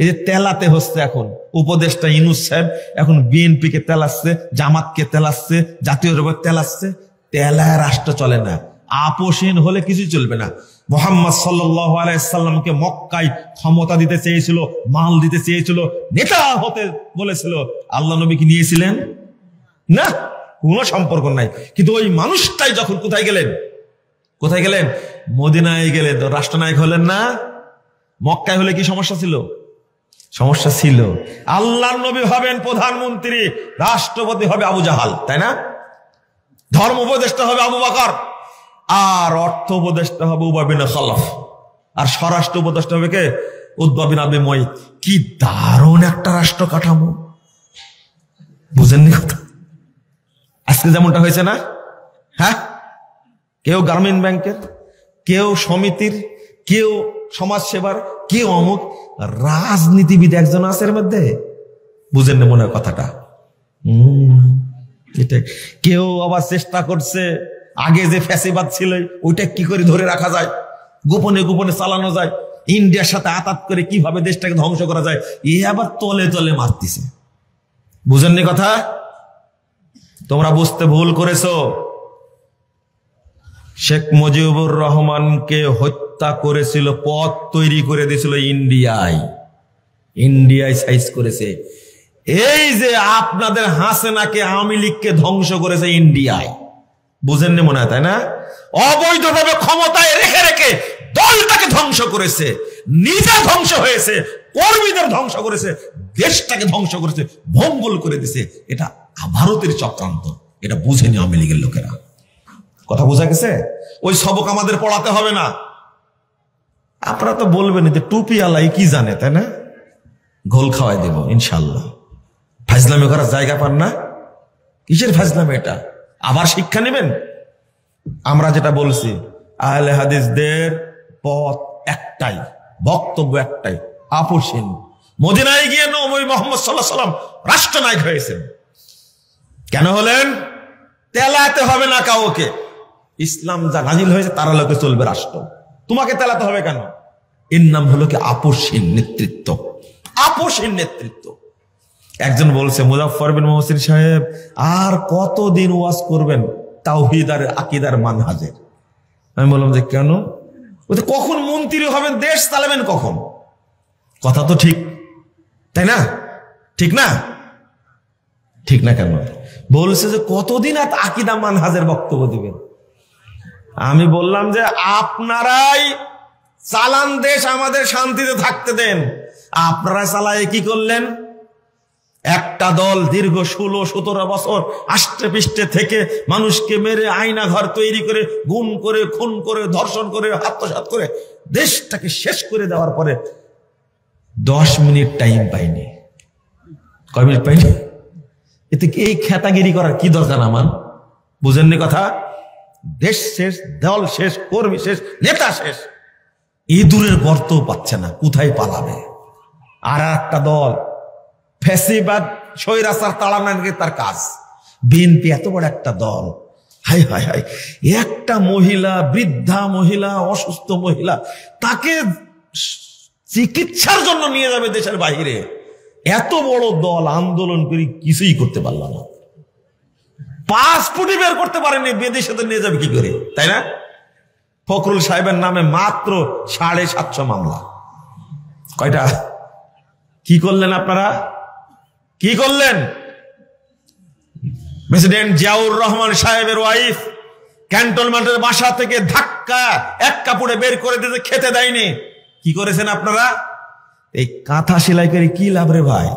এই যে তেলাতে হচ্ছে এখন উপদেষ্টা ইউনূস সাহেব এখন বিএনপি কে তেলাচ্ছে, জামাতকে তেলাচ্ছে, জাতীয় তেলাচ্ছে। তেলায় রাষ্ট্র চলে না। আপোষহীন হলে কিছুই চলবে না। মুহাম্মদ সাল্লাল্লাহু আলাইহি সাল্লামকে মক্কায় ক্ষমতা দিতে চেয়েছিল, মাল দিতে চেয়েছিল, নেতা হতে বলেছিল। আল্লাহ নবী কি নিয়েছিলেন? না, কোনো সম্পর্ক নাই। কিন্তু ওই মানুষটাই যখন কোথায় গেলেন, কোথায় গেলেন? মদিনায় গেলেন, তো রাষ্ট্রনায়ক হলেন না? মক্কায় হলে কি সমস্যা ছিল? সমস্যা ছিল। আল্লাহর নবী হবেন প্রধানমন্ত্রী, রাষ্ট্রপতি হবে আবু জাহাল, তাই না? ধর্ম উপদেষ্টা হবে আবু বকর, আর অর্থ উপদেষ্টা হবে উবাই বিন খালফ, আর স্বরাষ্ট্র উপদেষ্টা হবে কে? উতবা বিন আবি মুয়াইত। কি দারুণ একটা রাষ্ট্র কাঠামো, বুঝেননি কথা? আজকে যেমনটা হয়েছে না? হ্যাঁ, কেউ গ্রামীণ ব্যাংকের, কেউ সমিতির, কেউ সমাজ সেবার, কেউ অমুক। রাজনীতিবিদ একজন আছে এর মধ্যে, বুঝেন না মনে হয় কথাটা? কেউ আবার চেষ্টা করছে আগে যে ফ্যাসিবাদ ছিল ওইটা কি করে ধরে রাখা যায়, গোপনে গোপনে চালানো যায়, ইন্ডিয়ার সাথে আতাত করে কিভাবে দেশটাকে ধ্বংস করা যায়, এ আবার তলে তলে মারতেছে। বুঝেননি কথা? তোমরা বুঝতে ভুল করেছো। শেখ মুজিবুর রহমানকে হত্যা করেছিল, পথ তৈরি করে দিয়েছিল ইন্ডিয়ায়, ইন্ডিয়ায় সাইজ করেছে। এই যে আপনাদের হাসিনাকে, আওয়ামী লীগকে ধ্বংস করেছে ইন্ডিয়ায়, বুঝেননি মনে হয়, তাই না? অবৈধভাবে ক্ষমতায় রেখে রেখে দলটাকে ধ্বংস করেছে, নিজে ধ্বংস হয়েছে, কর্মীদের ধ্বংস করেছে, দেশটাকে ধ্বংস করেছে, ভঙ্গুল করে দিছে। এটা ভারতের চক্রান্ত, এটা বুঝেনি আওয়ামী লীগের লোকেরা। কথা বোঝা গেছে? ওই সবক আমাদের পড়াতে হবে না। আপনারা তো বলবেন যে টুপি আলাই কি জানে, তাই না? ঘোল খাওয়াই দেব ইনশাল্লাহ। ফাজলামি করার জায়গা পান না? কিসের ফাজলামি এটা? আবার শিক্ষা নেবেন? আমরা যেটা বলছি, আহলে হাদিসদের পথ একটাই, বক্তব্য একটাই, আপোষহীন। মদিনায় গিয়ে নবী মুহাম্মদ সাল্লাল্লাহু আলাইহি ওয়াসাল্লাম রাষ্ট্রনায়ক হয়েছেন। কেন হলেন? তেলাতে হবে না কাউকে। ইসলাম যা নাজিল হয়েছে তার লোকে চলবে রাষ্ট্র। তোমাকে তেলাতে হবে কেন? এর নাম হলো কি আপোষহীন নেতৃত্ব, আপোষহীন নেতৃত্ব। একজন বলছে, মুজাফফর বিন মুহসিন সাহেব আর কতদিন ওয়াজ করবেন তাওহীদ আর আকীদার মানহাজের? আমি বললাম যে কেন? ওই কখন মন্ত্রী হবেন, দেশ চালাবেন কখন? কথা তো ঠিক, তাই না? ঠিক না? ঠিক না কেন? বলছে যে কতদিন আর আকীদা মানহাজের বক্তব্য দিবেন? আমি বললাম যে আপনারাই চালান দেশ, আমাদের শান্তিতে থাকতে দেন। আপনারা চালায় কি করলেন? একটা দল দীর্ঘ 16-17 বছর আষ্টে পৃষ্ঠে থেকে মানুষকে মেরে আয়না ঘর তৈরি করে, গুম করে, খুন করে, ধর্ষণ করে, আত্মসাৎ করে দেশটাকে শেষ করে দেওয়ার পরে 10 মিনিট টাইম পাইনি। কয় মিনিট পাইনি? এতে এই খেতাগিরি করার কি দরকার আমার? বুঝেননি কথা? দেশ শেষ, দল শেষ, কর্মী শেষ, নেতা শেষ। ইঁদুরের গর্ত পাচ্ছে না, কোথায় পালাবে? আর একটা দল ফ্যাসিবাদ স্বৈরাচার তাড়ানো তার কাজ। বিএনপি এত বড় একটা দল, হাই হাই হাই, একটা মহিলা, বৃদ্ধা মহিলা, অসুস্থ মহিলা, তাকে চিকিৎসার জন্য নিয়ে যাবে দেশের বাইরে। এত বড় দল আন্দোলন করে কিছুই করতে পারল না, পাসপোর্টই বের করতে পারেনি, বিদেশে নিয়ে যাবে কি করে, তাই না? ফখরুল সাহেবের নামে মাত্র 750 মামলা। কয়টা? কি করলেন আপনারা? কি করলেন? প্রেসিডেন্ট জিয়াউর রহমান সাহেবের ওয়াইফ ক্যান্টনমেন্টের বাসা থেকে ধাক্কা এক কাপড়ে বের করে দিতে খেতে দেয়নি। কি করেছেন আপনারা? এই কাঁথা সেলাই করে কি লাভ রে ভাই?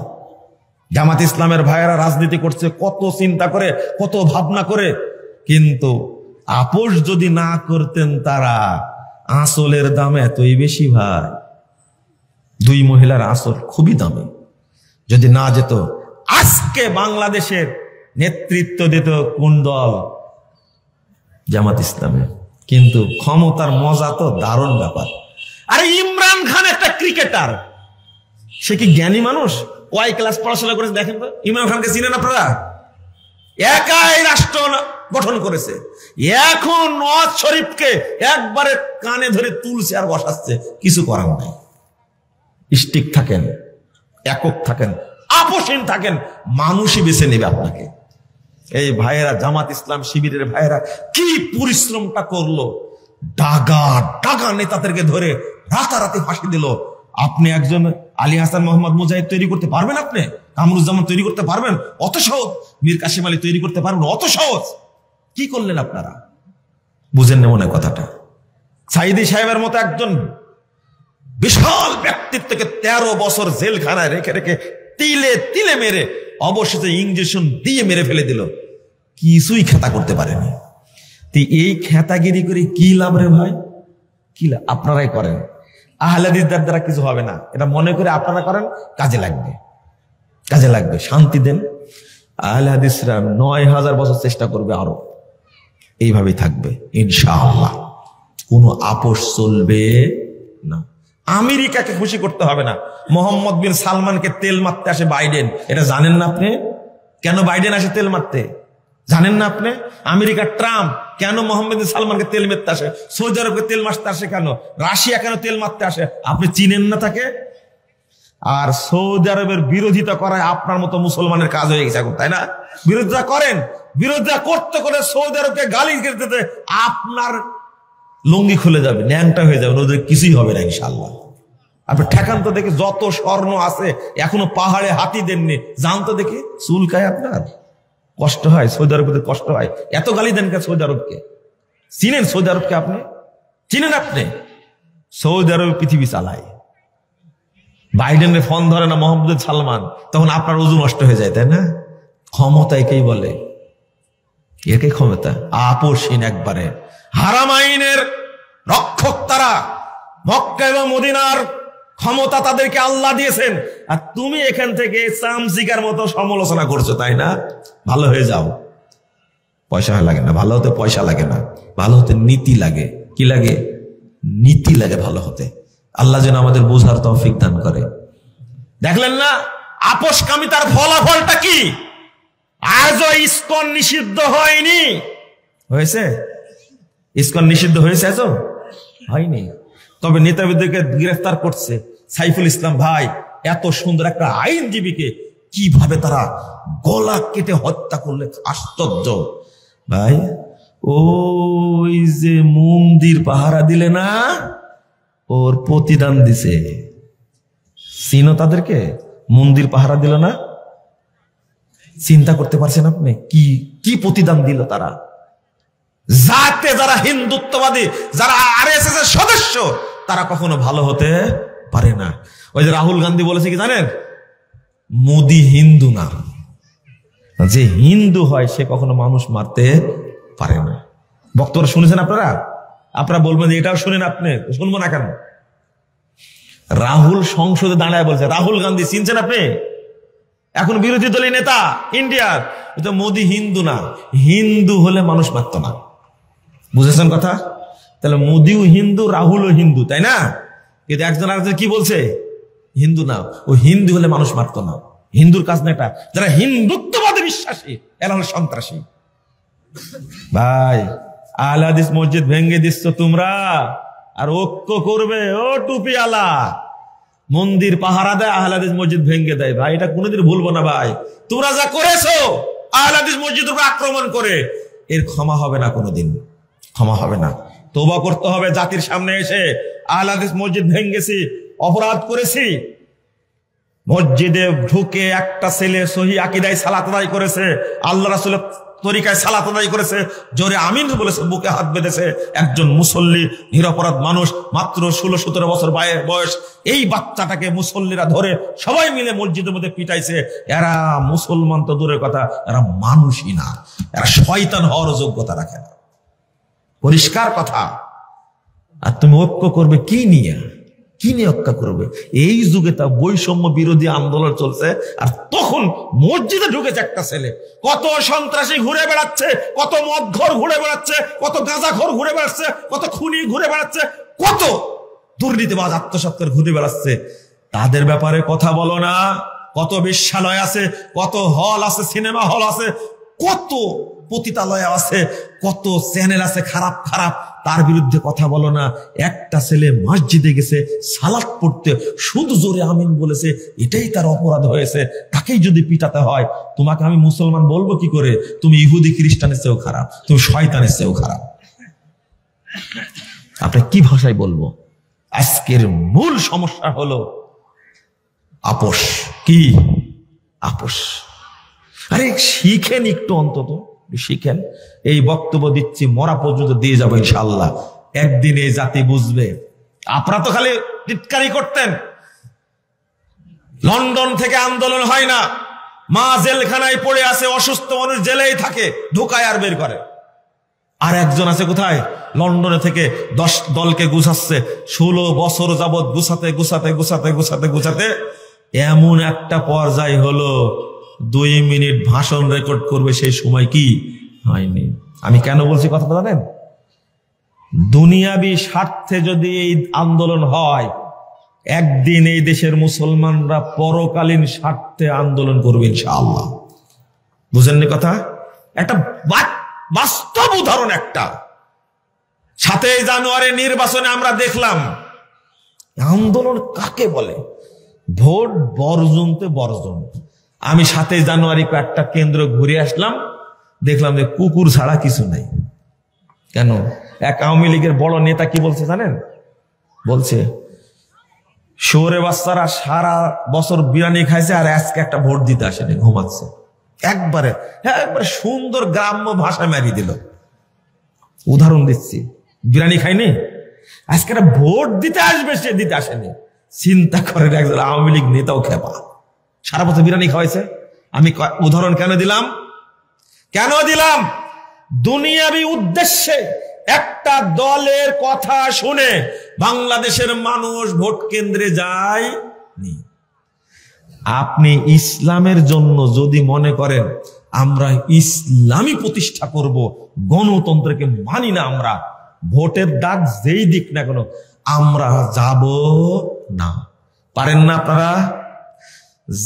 জামাত ইসলামের ভাইয়েরা রাজনীতি করছে কত চিন্তা করে, কত ভাবনা করে, কিন্তু আপোষ যদি না করতেন তারা, আঁচলের দাম এতই বেশি ভাই। 2 মহিলার আঁচল খুবই দামি। যদি না যেত, আজকে বাংলাদেশের নেতৃত্ব দিত কোন দল? জামাত ইসলামে। কিন্তু ক্ষমতার মজা তো দারুণ ব্যাপার। আরে ইমরান খান একটা ক্রিকেটার, সে কি জ্ঞানী মানুষ? কয় ক্লাস পড়াশোনা করেছে দেখেন তো? ইমরান খানকে চিনেন আপনারা? একাই রাষ্ট্র গঠন করেছে। এখন নওয়াজ শরীফকে একবারে কানে ধরে তুলছে আর বসাচ্ছে, কিছু করার নাই। স্টিক থাকেন, একক থাকেন, আপোষহীন থাকেন, মানুষই বেছে নেবে আপনাকে। এই ভাইয়েরা, জামাত ইসলাম শিবিরের ভাইয়েরা কি পরিশ্রমটা করলো, ডাগা ডাগা নেতাদেরকে ধরে রাতারাতি ফাঁসি দিল। আপনি একজন আলী হাসান মোহাম্মদ মুজাহিদ তৈরি করতে পারবেন? আপনি কামরুজ্জামান তৈরি করতে পারবেন? অত সহজ। মীর কাসিম আলী তৈরি করতে পারবেন? অত সহজ। কি করলেন আপনারা? বুঝেন না মনে কথাটা। সাইদি সাহেবের মতো একজন বিশাল ব্যক্তিত্বকে 13 বছর জেলখানায় রেখে রেখে তিলে তিলে মেরে অবশেষে ইঞ্জেকশন দিয়ে মেরে ফেলে দিল। কিছুই খেতা করতে পারেনি। এই খেতাগিরি করে কি লাভ রে ভাই? কি লাভ? আপনারাই করেন। আহলে হাদিসদের দ্বারা কিছু হবে না, এটা মনে করে আপনারা করেন, কাজে লাগবে, কাজে লাগবে। শান্তি দেন। আহলে হাদিসরা 9000 বছর চেষ্টা করবে, আরো এইভাবেই থাকবে ইনশাআল্লাহ। কোনো আপোষ চলবে না। আমেরিকাকে খুশি করতে হবে না। মোহাম্মদ বিন সালমানকে তেল মারতে আসে বাইডেন, এটা জানেন না আপনি? কেন বাইডেন আসে তেল মারতে? জানেন না আপনি? আমেরিকার ট্রাম্প কেন মোহাম্মদ বিন সালমানকে তেল মারতে আসে? সৌদি আরবকে তেল মারতে আসে কেন? রাশিয়া কেন তেল মারতে আসে? আপনি চিনেন না তাকে? আর সৌদি আরবের বিরোধিতা করায় আপনার মতো মুসলমানের কাজ হয়ে গেছে এখন, তাই না? বিরোধিতা করেন, বিরোধিতা করতে করে সৌদি আরবকে গালি দিতে আপনার লুঙ্গি খুলে যাবে, ন্যাংটা হয়ে যাবে, ওদের কিছুই হবে না ইনশাআল্লাহ। আপনি ঠেকান তো দেখি, যত স্বর্ণ আছে এখনো পাহাড়ে হাতি দেননি, জান তো দেখি। চুলকায় আপনার, কষ্ট হয়, সৌদি আরবদের কষ্ট হয়। এত গালি দেন কে সৌদি আরবকে? চিনেন সৌদি আরবকে? আপনি চিনেন? আপনি সৌদি আরব পৃথিবী চালায়। বাইডেনের ফোন ধরে না মোহাম্মদ সালমান, তখন আপনার ওজন নষ্ট হয়ে যায়, তাই না? ক্ষমতা একেই বলে, একেই ক্ষমতা। আপোষহীন একবারে। হারাম আইনের রক্ষক তারা। মক্কা এবং মদিনার ক্ষমতা তাদেরকে আল্লাহ দিয়েছেন, আর তুমি এখান থেকে চামচিকার মতো সমালোচনা করছো, তাই না? ভালো হয়ে যাও। পয়সা লাগে না ভালো হতে, পয়সা লাগে না ভালো হতে, নীতি লাগে। কি লাগে? নীতি লাগে ভালো হতে। আল্লাহ যেন আমাদের বোঝার তৌফিক দান করে। দেখলেন না আপোষকামিতার ফলাফলটা কি? আজও ইসকন নিষিদ্ধ হয়নি। হয়েছে? ইসকন নিষিদ্ধ হয়েছে আজও? হয়নি। তবে নেতাবিদকে গ্রেফতার করছে। সাইফুল ইসলাম ভাই এত সুন্দর একটা আইনজীবীকে কিভাবে তারা গলা কেটে হত্যা করলে, আশ্চর্য ভাই। ওই যে মন্দির পাহারা দিলে না, ওর প্রতিদান দিছে। চিনো তাদেরকে? মন্দির পাহারা দিল না, চিন্তা করতে পারছেন আপনি কি কি প্রতিদান দিল তারা? যাতে যারা হিন্দুত্ববাদী, যারা আরএসএস এর সদস্য, তারা কখনো ভালো হতে পারে না। ওই যে রাহুল গান্ধী বলেছে কি জানেন? মোদি হিন্দু না, যে হিন্দু হয় সে কখনো মানুষ মারতে পারে না। বক্তব্য শুনেছেন আপনারা? আপনারা বলবেন এটাও শুনেন, আপনি শুনবো না কেন? রাহুল সংসদে দাঁড়ায় বলছে, রাহুল গান্ধী চিনছেন আপনি? এখন বিরোধী দলের নেতা ইন্ডিয়ার। মোদি হিন্দু না, হিন্দু হলে মানুষ মারত না। বুঝেছেন কথা? তাহলে মোদিও হিন্দু, রাহুলও হিন্দু, তাই না? কিন্তু একজন আরেকজন কি বলছে? হিন্দু না, ও হিন্দু হলে মানুষ মারত না। হিন্দুর কাজ না এটা। যারা হিন্দুত্ববাদে বিশ্বাসী এরা হলো সন্ত্রাসী। ভাই আহলে হাদিস মসজিদ ভেঙে দিচ্ছ তোমরা, আর ঐক্য করবে ও টুপিওয়ালা মন্দির পাহারা দেয়, আহলে হাদিস মসজিদ ভেঙে দেয়। ভাই এটা কোনোদিন ভুলবো না ভাই। তোমরা যা করেছো আহলে হাদিস মসজিদের উপর আক্রমণ করে, এর ক্ষমা হবে না, কোনোদিন ক্ষমা হবে না। তওবা করতে হবে জাতির সামনে এসে। আহলে হাদিস মসজিদ ভেঙেছি, অপরাধ করেছি। মসজিদে ঢুকে একটা ছেলে সহি আকীদায় সালাত আদায় করেছে, আল্লাহ রাসূলের তরিকায় সালাত আদায় করেছে, জোরে আমিন বলেছে, বুকে হাত বেঁধেছে। একজন মুসল্লি, নিরপরাধ মানুষ, মাত্র 16-17 বছর বয়স, এই বাচ্চাটাকে মুসল্লিরা ধরে সবাই মিলে মসজিদের মধ্যে পিটাইছে। এরা মুসলমান তো দূরের কথা, এরা মানুষই না, এরা শয়তান হওয়ার যোগ্যতা রাখে না। পরিষ্কার কথা। আর তুমি ঐক্য করবে কি নিয়ে? কি নিয়ে ঐক্য করবে? এই যুগে তা বৈষম্য বিরোধী আন্দোলন চলছে, আর তখন মসজিদে ঢুকেছে একটা ছেলে। কত সন্ত্রাসী ঘুরে বেড়াচ্ছে, কত মদঘর ঘুরে বেড়াচ্ছে, কত গাঁজাখোর ঘুরে বেড়াচ্ছে, কত খুনি ঘুরে বেড়াচ্ছে, কত দুর্নীতিবাজ আত্মসত্ত্বর ঘুরে বেড়াচ্ছে। তাদের ব্যাপারে কথা বলো না। কত বেশ্যালয় আছে, কত হল আছে, সিনেমা হল আছে, কত পতিতালয় আছে, কত চ্যানেল আছে খারাপ খারাপ। তার বিরুদ্ধে কথা বলো না। একটা ছেলে মসজিদে গেছে সালাত পড়তে, শুধু জোরে আমিন বলেছে, এটাই তার অপরাধ হয়েছে, তাকেই যদি পিটাতে হয়, তোমাকে আমি মুসলমান বলবো কি করে? তুমি ইহুদি খ্রিস্টানের চেয়েও খারাপ, তুমি শয়তানের চেয়েও খারাপ। আপনি কি ভাষায় বলবো? আজকের মূল সমস্যা হলো আপোষ। কি আপোষ? আরে শিখেন একটু, অন্তত শিখেন। এই বক্তব্য দিচ্ছি, মরা পর্যন্ত দিয়ে যাবো ইনশাআল্লাহ। একদিন এই জাতি বুঝবে। আপনারা তো খালি টিটকারি করতেন। লন্ডন থেকে আন্দোলন হয় না, মা জেলখানায় পড়ে আছে, অসুস্থ মানুষ জেলেই থাকে, ঢোকায় আর বের করে। আর একজন আছে কোথায়? লন্ডনে থেকে 10 দলকে গুছাচ্ছে, 16 বছর যাবৎ গুছাতে গুছাতে গুছাতে গুছাতে গুছাতে এমন একটা পর্যায় হলো 2 মিনিট ভাষণ রেকর্ড করবে, সেই সময় কি হয়নি। আমি কেন বলছি কথাটা জানেন? দুনিয়াবি স্বার্থে যদি এই আন্দোলন হয়, একদিন এই দেশের মুসলমানরা পরকালীন স্বার্থে আন্দোলন করবে ইনশাআল্লাহ। বুঝেননি কথা? একটা বাস্তব উদাহরণ, একটা 7 জানুয়ারি নির্বাচনে আমরা দেখলাম আন্দোলন কাকে বলে। ভোট বর্জনতে বর্জন। আমি 7 জানুয়ারি কয়েকটা কেন্দ্র ঘুরে আসলাম, দেখলাম যে কুকুর ছাড়া কিছু নাই। কেন? এক আওয়ামী লীগের বড় নেতা কি বলছে জানেন? বলছে শোরে বাচ্চারা সারা বছর বিরিয়ানি খাইছে আর আজকে একটা ভোট দিতে আসেনি, ঘুমাচ্ছে। একবারে সুন্দর গ্রাম্য ভাষা মারি দিল। উদাহরণ দিচ্ছি, বিরিয়ানি খাইনি, আজকে একটা ভোট দিতে আসবে, সে দিতে আসেনি। চিন্তা করেন, একজন আওয়ামী লীগ নেতাও খেপা, সারা বছর বিরিয়ানি খাওয়াইছে। আমি উদাহরণ কেন দিলাম? দুনিয়াবি উদ্দেশ্যে একটা দলের কথা শুনে বাংলাদেশের মানুষ ভোট কেন্দ্রে যায়নি। আপনি ইসলামের জন্য যদি মনে করেন আমরা ইসলামী প্রতিষ্ঠা করব, গণতন্ত্রকে মানি না আমরা, ভোটের ডাক যেই দিক না কেন আমরা যাব না। পারেন না আপনারা?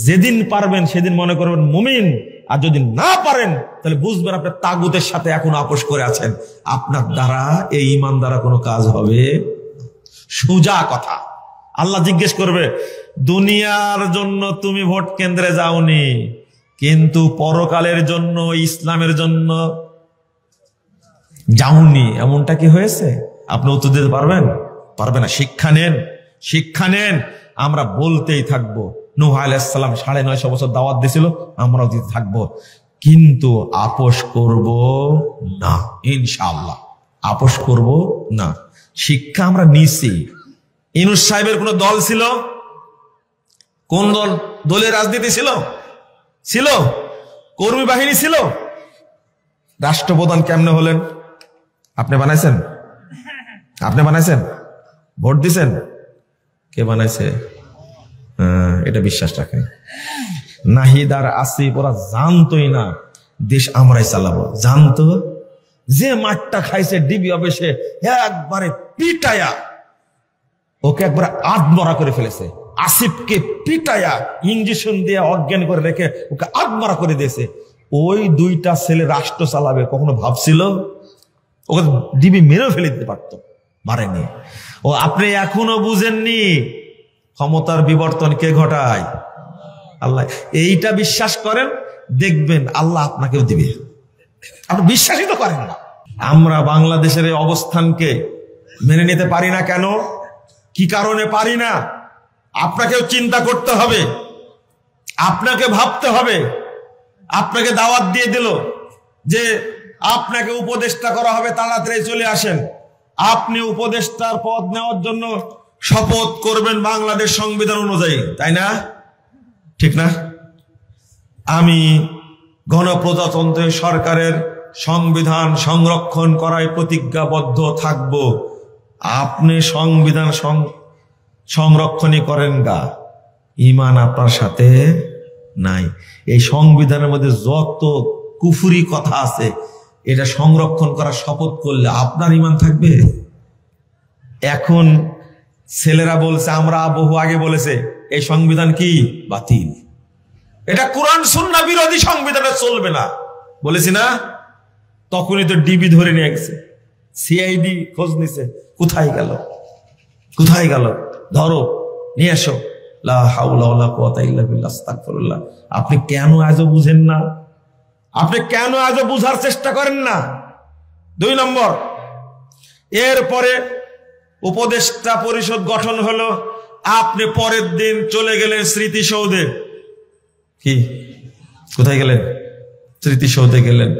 যেদিন পারবেন সেদিন মনে করবেন মুমিন, আর যদি না পারেন তাহলে বুঝবেন আপনি তাগুতের সাথে এখন আপোষ করে আছেন। আপনার দ্বারা, এই ঈমান দ্বারা কোনো কাজ হবে? সোজা কথা। আল্লাহ জিজ্ঞেস করবে, দুনিয়ার জন্য তুমি ভোট কেন্দ্রে যাওনি, কিন্তু পরকালের জন্য, ইসলামের জন্য যাওনি, এমনটা কি হয়েছে? আপনি উত্তর দিতে পারবেন? পারবে না। শিক্ষা নেন। আমরা বলতেই থাকবো। নূহ আলাইহিস সালাম 950 বছর দাওয়াত দিয়েছিল, আমরাও দিতে থাকবো, কিন্তু আপোষ করব না ইনশাআল্লাহ। আপোষ করব না। শিক্ষা আমরা নিছি। ইউনূস সাহেবের কোন দল ছিল? কোন দলের রাজনীতি ছিল? কর্মী বাহিনী ছিল? রাষ্ট্রপ্রধান কেমনে হলেন? আপনি বানাইছেন? ভোট দিছেন? কে বানাইছে? এটা বিশ্বাস রাখেন। নাহিদ আর আসিফ ওরা জানতোই না দেশ আমরাই চালাবো। জানতো যে মাঠটা খাইছে ডিবি অফিসে, একবারে পিটায়া ওকে একবারে আধমরা করে ফেলেছে। আসিফকে পিটায়া ইঞ্জেকশন দিয়ে অজ্ঞান করে রেখে ওকে আধমরা করে দিয়েছে। ওই 2টা ছেলে রাষ্ট্র চালাবে কখনো ভাবছিল? ওকে ডিবি মেরেও ফেলে দিতে পারতো, মারেনি। ও আপনি এখনো বুঝেননি ক্ষমতার বিবর্তন কে ঘটায়? আল্লাহ। এইটা বিশ্বাস করেন, দেখবেন আল্লাহ আপনাকেও দিবে। আপনি বিশ্বাসই তো করেন না। আমরা বাংলাদেশের এই অবস্থানকে মেনে নিতে পারি না। কেন? কি কারণে পারি না? আপনাকেও চিন্তা করতে হবে, আপনাকে ভাবতে হবে। আপনাকে দাওয়াত দিয়ে দিল যে আপনাকে উপদেষ্টা করা হবে, তাড়াতাড়ি চলে আসেন। আপনি উপদেষ্টার পদ নেওয়ার জন্য শপথ করবেন বাংলাদেশ সংবিধান অনুযায়ী, তাই না? ঠিক না? আমি গণপ্রজাতন্ত্রের সরকারের সংবিধান সংরক্ষণ করায় প্রতিজ্ঞাবদ্ধ থাকব। আপনি সংবিধান সংরক্ষণই করেন গা, ঈমান আপনার সাথে নাই। এই সংবিধানের মধ্যে যত কুফরি কথা আছে, এটা সংরক্ষণ করার শপথ করলে আপনার ঈমান থাকবে? এখন ছেলেরা বলছে, আমরা বহু আগে বলেছে এই সংবিধান কি বাতিল, এটা কোরআন সুন্নাহ বিরোধী, সংবিধানে চলবে না, বলেছি না? তখনই তো ডিবি ধরে নিয়ে গেছে। সিআইডি খোঁজ নিছে, কোথায় গেল, কোথায় গেল, ধরো নিয়ে এসো। লা হাওলা ওয়ালা কুওয়াতা ইল্লা বিল্লাহ, আস্তাগফিরুল্লাহ। আপনি কেন আজও বুঝেন না? আপনি কেন আজও বুঝার চেষ্টা করেন না? 2 নম্বর, এরপরে উপদেষ্টা পরিষদ গঠন হলো, আপনি পরের দিন চলে গেলেন স্মৃতিসৌধে। কি কোথায় গেলেন? স্মৃতিসৌধে গেলেন।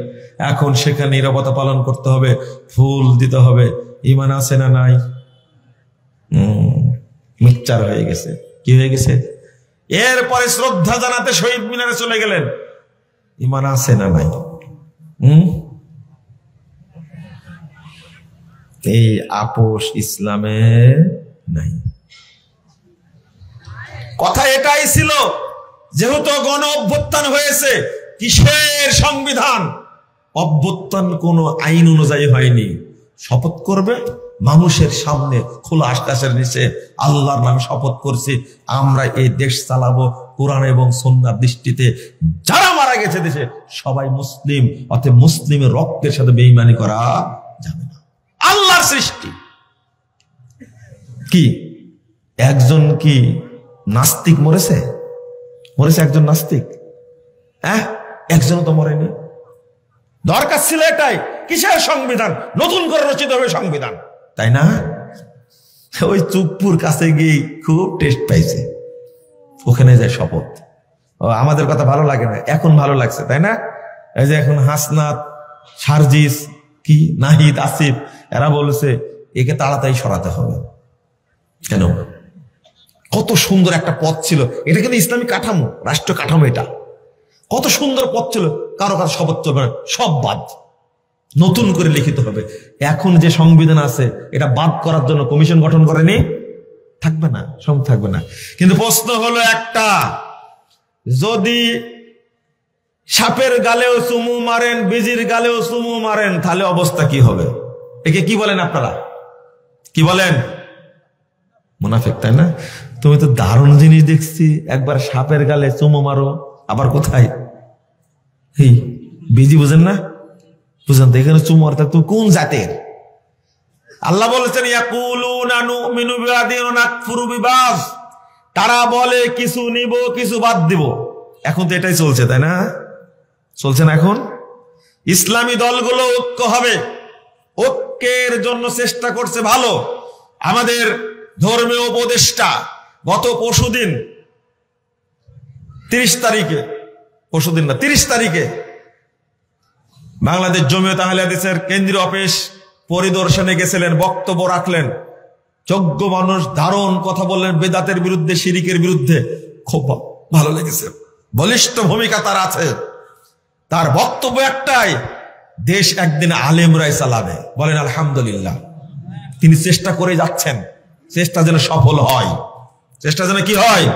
এখন সেখানে নীরবতা পালন করতে হবে, ফুল দিতে হবে। ঈমান আছে না নাই? মিথ্যার হয়ে গেছে। কি হয়ে গেছে? এরপরে শ্রদ্ধা জানাতে শহীদ মিনারে চলে গেলেন। ঈমান আছে না নাই? এই আপোষ ইসলামে নাই। কথা এটাই ছিল, যেহেতু গণ অভ্যুত্থান হয়েছে, কিসের সংবিধান? অভ্যুত্থান কোন আইন অনুযায়ী হয়নি। শপথ করবে মানুষের সামনে, খোলা আকাশের নিচে, আল্লাহর নামে শপথ করছি, আমরা এই দেশ চালাবো কোরআন এবং সুন্নাহর দৃষ্টিতে। যারা মারা গেছে দেশে সবাই মুসলিম, অতএব মুসলিমের রক্তের সাথে বেঈমানি করা যাবে না। আল্লাহর সৃষ্টি। কি একজন কি নাস্তিক মরেছে? মরেছে একজন নাস্তিক? একজনও তো মরেনি। দরকার ছিল এটাই, কিসের সংবিধান? নতুন করে রচিত হবে সংবিধান, তাই না? ওই চুপপুর কাছে গিয়ে খুব টেস্ট পাইছে, ওখানে যায় শপথ। আমাদের কথা ভালো লাগে না, এখন ভালো লাগছে, তাই না? এই যে এখন হাসনাত, সার্জিস, কি নাহিদ, আসিফ, এরা বলছে একে তাড়াতাড়ি সরাতে হবে। কেন? কত সুন্দর একটা পথ ছিল, এটা কিন্তু ইসলামিক কাঠামো, রাষ্ট্র কাঠামো, এটা কত সুন্দর পথ ছিল। কারো কাছে শপথ চলবে না, সব বাদ, নতুন করে লিখিত হবে। এখন যে সংবিধান আছে এটা বাদ করার জন্য কমিশন গঠন করেনি, থাকবে না, সব থাকবে না। কিন্তু প্রশ্ন হলো একটা, যদি সাপের গালেও চুমু মারেন, বিজির গালেও চুমু মারেন, তাহলে অবস্থা কি হবে? একে কি বলেন আপনারা? কি বলেন? মুনাফিক, তাই না? তুমি তো দারুণ জিনিস দেখছি, একবার সাপের গালে চুমু মারো, আবার কোথায়? এই বিজি, বুঝেন না? বুঝেন তো, এখানে চুমু মারতে তুমি কোন জাতের? আল্লাহ বলেছেন ইয়াকুলুনা নুমিনু বিবাদিন ওয়া নাকফুরু বিবাদ, তারা বলে কিছু নিব কিছু বাদ দিব। এখন তো এটাই চলছে, তাই না? চলছে না এখন? ইসলামী দলগুলো ঐক্য হবে, ঐক্যের জন্য চেষ্টা করছে। ভালো, আমাদের ধর্মীয় উপদেষ্টা গত পরশুদিন 30 তারিখে, পরশুদিন না 30 তারিখে বাংলাদেশ জমিয়ত আহলে হাদিসের কেন্দ্রীয় অফিস পরিদর্শনে গেছিলেন, বক্তব্য রাখলেন। যোগ্য মানুষ, দারুণ কথা বললেন বেদাতের বিরুদ্ধে, শিরিকের বিরুদ্ধে। খুব ভালো লেগেছে, বলিষ্ঠ ভূমিকা তার আছে। তার বক্তব্য একটাই, দেশ একদিন আলেমরাই চালাবে। বলেন আলহামদুলিল্লাহ। তিনি চেষ্টা করে যাচ্ছেন, চেষ্টা যেন সফল হয়, চেষ্টা যেন কি হয়?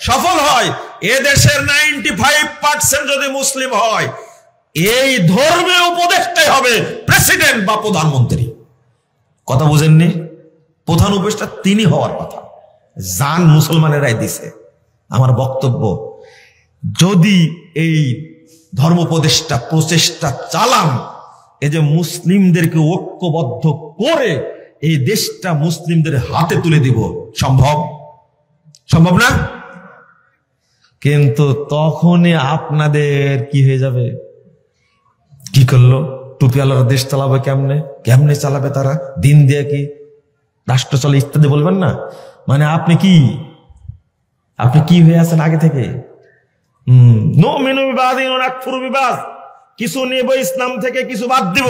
সফল হয়। এ দেশের 95% যদি মুসলিম হয়, এই ধর্মীয় উপদেষ্টাই হবে প্রেসিডেন্ট বা প্রধানমন্ত্রী। কথা বুঝেননি? প্রধান উপদেষ্টা তিনি হওয়ার কথা। জান মুসলমানেরাই দিছে। আমার বক্তব্য, যদি এই ধর্ম উপদেষ্টা প্রচেষ্টা চালান, এই যে মুসলিমদেরকে ঐক্যবদ্ধ করে এই দেশটা মুসলিমদের হাতে তুলে দিব, সম্ভব? সম্ভব না? কিন্তু তখনই আপনাদের কি হয়ে যাবে? কি করলো? টুপিওয়ালারা দেশ চালাবে কেমনে? কেমনে চালাবে তারা? দিন দিয়ে কি রাষ্ট্র চলে ইত্যাদি বলবেন না? মানে আপনি কি হয়ে আছেন আগে থেকে? কিছু নেব ইসলাম থেকে, কিছু বাদ দিব।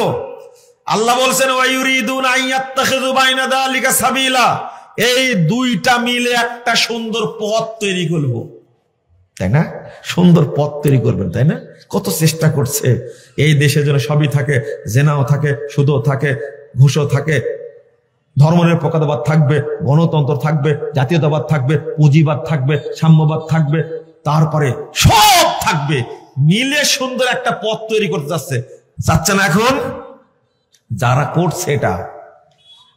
আল্লাহ বলছেন এই দুইটা মিলে একটা সুন্দর পথ তৈরি করব, তাই না? সুন্দর পথ তৈরি করবেন, তাই না? কত চেষ্টা করছে এই দেশে যেন সবই থাকে, জেনাও থাকে, সুদও থাকে, ঘুষও থাকে, ধর্মনিরপেক্ষতাবাদ থাকবে, গণতন্ত্র থাকবে, জাতীয়তাবাদ থাকবে, পুঁজিবাদ থাকবে, সাম্যবাদ থাকবে, তারপরে সব থাকবে, মিলে সুন্দর একটা পথ তৈরি করতে যাচ্ছে না এখন? যারা করছে এটা,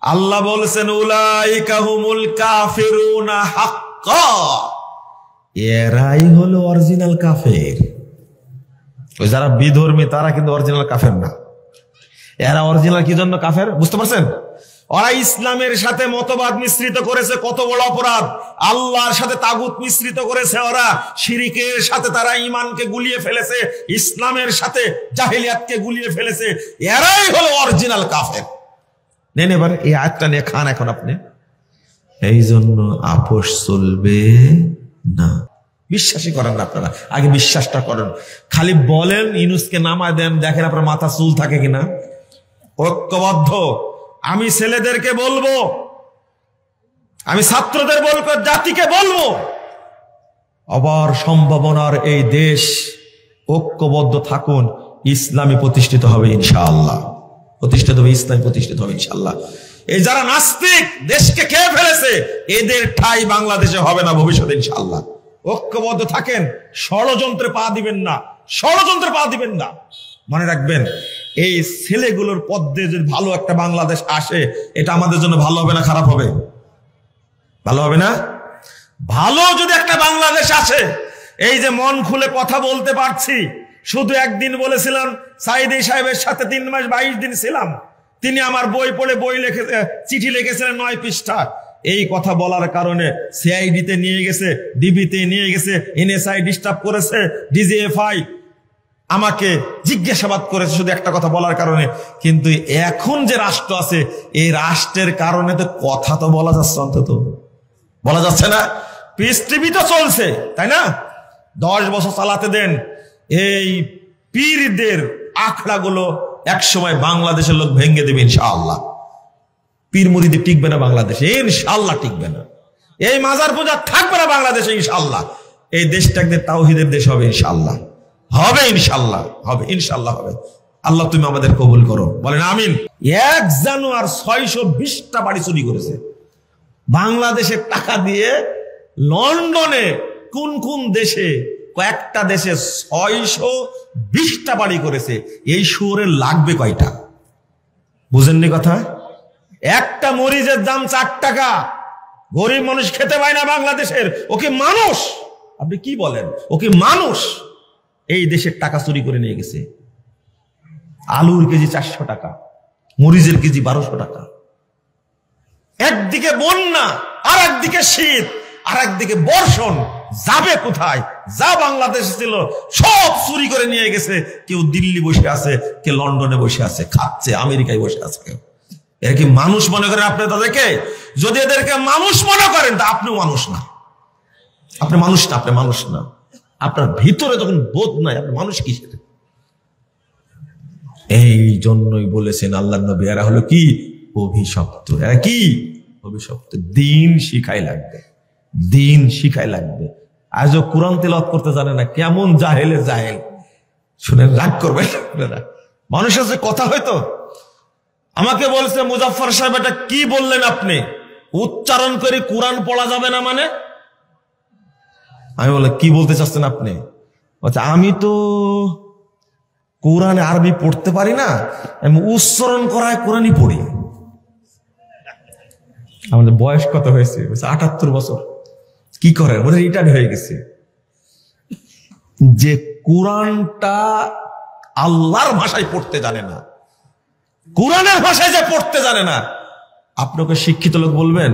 আল্লাহ বলেছেন উলাইকা হুমুল কাফিরুনা হাক্কা, এরাই হলো অরিজিনাল কাফের। ওই যারা বিধর্মী তারা কিন্তু অরিজিনাল কাফের না। এরা অরিজিনাল কি জন্য কাফের বুঝতে পারছেন? ওরা ইসলামের সাথে মতবাদ মিশ্রিত করেছে, কত বড় অপরাধ। আল্লাহর সাথে তাগুত মিশ্রিত করেছে ওরা, শিরিকের সাথে তারা ঈমানকে গুলিয়ে ফেলেছে, ইসলামের সাথে জাহেলিয়াতকে গুলিয়ে ফেলেছে। এরাই হলো অরিজিনাল কাফের। নেন এবার এই আয়াতটা নিয়ে খান এখন আপনি। এই জন্য আপোষ চলবে না। বিশ্বাসই করেন না আপনারা, আগে বিশ্বাসটা করেন। খালি বলেন ইউনূসকে নামায় দেন, দেখেন আপনার মাথা চুল থাকে কিনা। ঐক্যবদ্ধ। আমি ছেলেদেরকে বলবো, আমি ছাত্রদের বলবো, জাতিকে বলবো, আবার সম্ভাবনার এই দেশ ঐক্যবদ্ধ থাকুন, ইসলামী প্রতিষ্ঠিত হবে ইনশাআল্লাহ। প্রতিষ্ঠিত হবে, ইসলামী প্রতিষ্ঠিত হবে ইনশাআল্লাহ। এই যারা নাস্তিক দেশকে খেয়ে ফেলেছে, এদের ঠাঁই বাংলাদেশে হবে না ভবিষ্যতে ইনশাআল্লাহ। ঐক্যবদ্ধ থাকেন, ষড়যন্ত্রে পা দিবেন না, ষড়যন্ত্রে পা দিবেন না। মনে রাখবেন, এই ছেলেগুলোর পদ্মে যদি ভালো একটা বাংলাদেশ আসে, এটা আমাদের জন্য ভালো হবে না খারাপ হবে? ভালো হবে না? ভালো যদি একটা বাংলাদেশ আসে, এই যে মন খুলে কথা বলতে পারছি, শুধু একদিন বলেছিলাম সাইদি সাহেবের সাথে 3 মাস 22 দিন ছিলাম, তিনি আমার বই পড়ে চিঠি লিখেছিলেন 9 পৃষ্ঠা। এই কথা বলার কারণে সিআইডিতে নিয়ে গেছে, ডিবিতে নিয়ে গেছে, এনএসআই ডিস্টার্ব করেছে, ডিজিএফআই আমাকে জিজ্ঞাসাবাদ করেছে শুধু একটা কথা বলার কারণে। কিন্তু এখন যে রাষ্ট্র আছে, এই রাষ্ট্রের কারণে তো কথা তো বলা যাচ্ছে, অন্তত বলা যাচ্ছে না। পিস টিভি তো চলছে, তাই না? 10 বছর চালাতে দেন। এই পীরদের আখড়াগুলো একসময় বাংলাদেশের লোক ভেঙে দেবে ইনশাআল্লাহ। পীর মুরিদি টিকবে না বাংলাদেশে, ইনশাআল্লাহ টিকবে না। এই মাজার পূজা থাকবে না বাংলাদেশে ইনশাআল্লাহ। এই দেশটা একদিন তাওহীদের দেশ হবে ইনশাআল্লাহ, হবে ইনশাআল্লাহ, হবে ইনশাআল্লাহ হবে। আল্লাহ তুমি আমাদের কবুল করো, বলেন আমিন। 1 জানুয়ারি 620টা বাড়ি চুরি করেছে বাংলাদেশের টাকা দিয়ে। লন্ডনে কোন কোন দেশে, কয়েকটা দেশে 620টা বাড়ি করেছে। এই শহরে লাগবে কয়টা? বুঝেননি কথা? একটা মরিচের দাম 4 টাকা। গরিব মানুষ খেতে পায় না বাংলাদেশের। ওকে মানুষ, আপনি কি বলেন? ওকে মানুষ এই দেশের টাকা চুরি করে নিয়ে গেছে। আলুর কেজি 400 টাকা, মরিচের কেজি 1200 টাকা। একদিকে বন্যা, আর একদিকে শীত, আর একদিকে বর্ষণ। যাবে কোথায়? যা বাংলাদেশে ছিল সব চুরি করে নিয়ে গেছে। কেউ দিল্লি বসে আছে, কেউ লন্ডনে বসে আছে, খাচ্ছে, আমেরিকায় বসে আছে। কেউ এরা কি মানুষ মনে করেন আপনি তাদেরকে? যদি এদেরকে মানুষ মনে করেন, তা আপনিও মানুষ না। আপনি মানুষ না, আপনি মানুষ না। আপনার ভিতরে যখন বোধ নাই, আপনি মানুষ কিসের? এই জন্যই বলেছেন আল্লাহর নবী, এরা হলো কি? অভিশপ্ত। এরা কি? অভিশপ্ত। দিন শিখাই লাগবে, দিন শিখাই লাগবে। আজও কোরআন তেলাওয়াত করতে জানে না, কেমন জাহেলে জাহেল। শুনে রাগ করবেন আপনারা। মানুষের যে কথা হয়তো আমাকে বলছে, মুজাফফর সাহেব এটা কি বললেন আপনি? উচ্চারণ করে কোরআন পড়া যাবে না মানে? আমি বলে, কি বলতে চাচ্ছেন আপনি? আচ্ছা, আমি তো কোরআনে আরবি পড়তে পারি না, আমি উচ্চারণ করায় কোরআনই পড়ি। আমাদের বয়স কত হয়েছে? 78 বছর। কি করে? ওরা রিটায়ার্ড হয়ে গেছে। যে কোরআনটা আল্লাহর ভাষায় পড়তে জানে না, কোরআনের ভাষায় যে পড়তে জানে না, আপনাকে শিক্ষিত লোক বলবেন?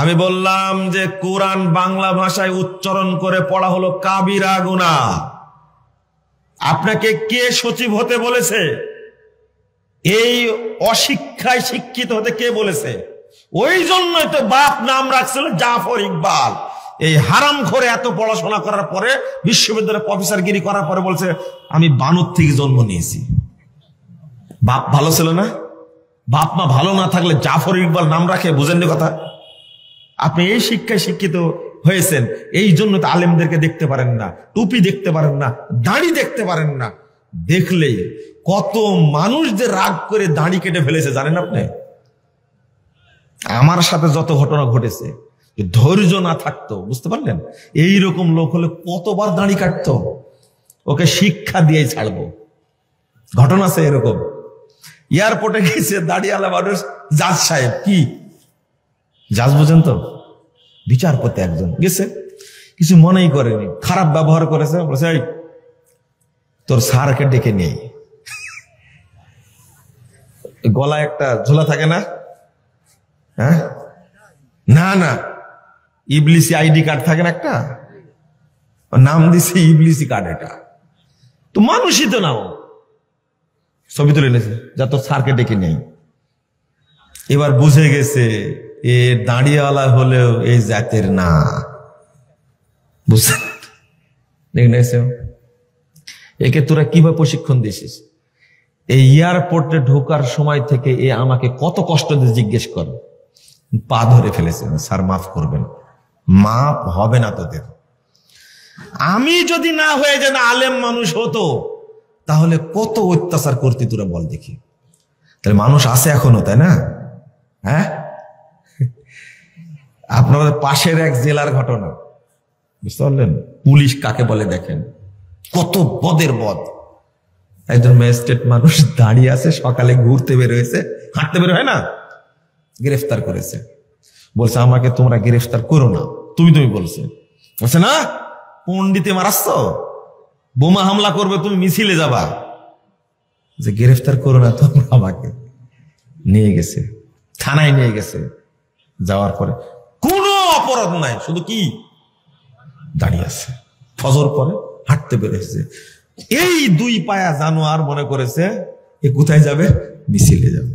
আমি বললাম যে কোরআন বাংলা ভাষায় উচ্চারণ করে পড়া হলো কাবিরা গুনাহ। আপনাকে কে সচিব হতে বলেছে? এই অশিক্ষায় শিক্ষিত হতে কে বলেছে? ওই জন্যই তো বাপ নাম রাখছিল জাফর ইকবাল। এই হারাম করে এত পড়াশোনা করার পরে, বিশ্ববিদ্যালয়ে প্রফেসরগিরি করার পরে বলছে আমি বানর থেকে জন্ম নিয়েছি। বাপ ভালো ছিল না? বাপ মা ভালো না থাকলে জাফর ইকবাল নাম রাখে? বুঝেননি কথা? আপনি এই শিক্ষায় শিক্ষিত হয়েছেন, এই জন্য তো আলেমদেরকে দেখতে পারেন না, টুপি দেখতে পারেন না, দাড়ি দেখতে পারেন না। দেখলেই কত মানুষ যে রাগ করে দাড়ি কেটে ফেলেছে জানেন আপনি? আমার সাথে যত ঘটনা ঘটেছে, ধৈর্য না থাকতো, বুঝতে পারলেন? এইরকম লোক হলে কতবার দাড়ি কাটতো। ওকে শিক্ষা দিয়ে ছাড়বো। ঘটনা আছে এরকম। এয়ারপোর্টে গেছে দাড়িওয়ালা মানুষ, জাজ সাহেব, কি জাজ বোঝেন তো, বিচারপতি একজন গেছে, কিছু মনেই করেনি, খারাপ ব্যবহার করেছে, বলছে এই তোর স্যারকে ডেকে নিয়ে। গলায় একটা ঝোলা থাকে না? হ্যাঁ, না না, ইবলিসি আইডি কার্ড থাকে না একটা, নাম দিছে ইবলিসি কার্ড। এটা তো মানুষই তো নাও, ছবি তুলে এনেছে, যা তো স্যারকে ডেকে নেই। এবার বুঝে গেছে এ দাঁড়িয়েওয়ালা হলেও এই জাতের না, বুঝছেন? একে তোরা কিভাবে প্রশিক্ষণ দিছিস? এই এয়ারপোর্টে ঢোকার সময় থেকে এ আমাকে কত কষ্ট দিয়ে জিজ্ঞেস করে, পা ধরে ফেলেছে, স্যার মাফ করবেন, মাফ হবে না তোদের। আমি যদি না হয়ে যেন আলেম মানুষ হতো তাহলে কত অত্যাচার করতে তোরা বল দেখি। তাহলে মানুষ আছে এখনো, তাই না? হ্যাঁ, আপনাদের পাশের এক জেলার ঘটনা, বুঝতে পারলেন? পুলিশ কাকে বলে দেখেন, কত বদের বদ। একজন ম্যাজিস্ট্রেট মানুষ দাঁড়িয়ে আছে, সকালে ঘুরতে বের হয়েছে, হাঁটতে বের হয় না, গ্রেফতার করেছে। বলছে আমাকে তোমরা গ্রেফতার করো না, তুমি বলছে। বলছে না, পন্ডিতে মারাচ্ছ, বোমা হামলা করবে, তুমি মিছিলে যাবা, যে গ্রেফতার করো না তোমরা। আমাকে নিয়ে গেছে, থানায় নিয়ে গেছে। যাওয়ার পরে কোনো অপরাধ নাই, শুধু কি দাঁড়িয়ে আছে, ফজর পরে হাঁটতে বেরোচ্ছে। এই দুই পায়া জানোয়ার মনে করেছে এ কোথায় যাবে? মিছিলে যাবে,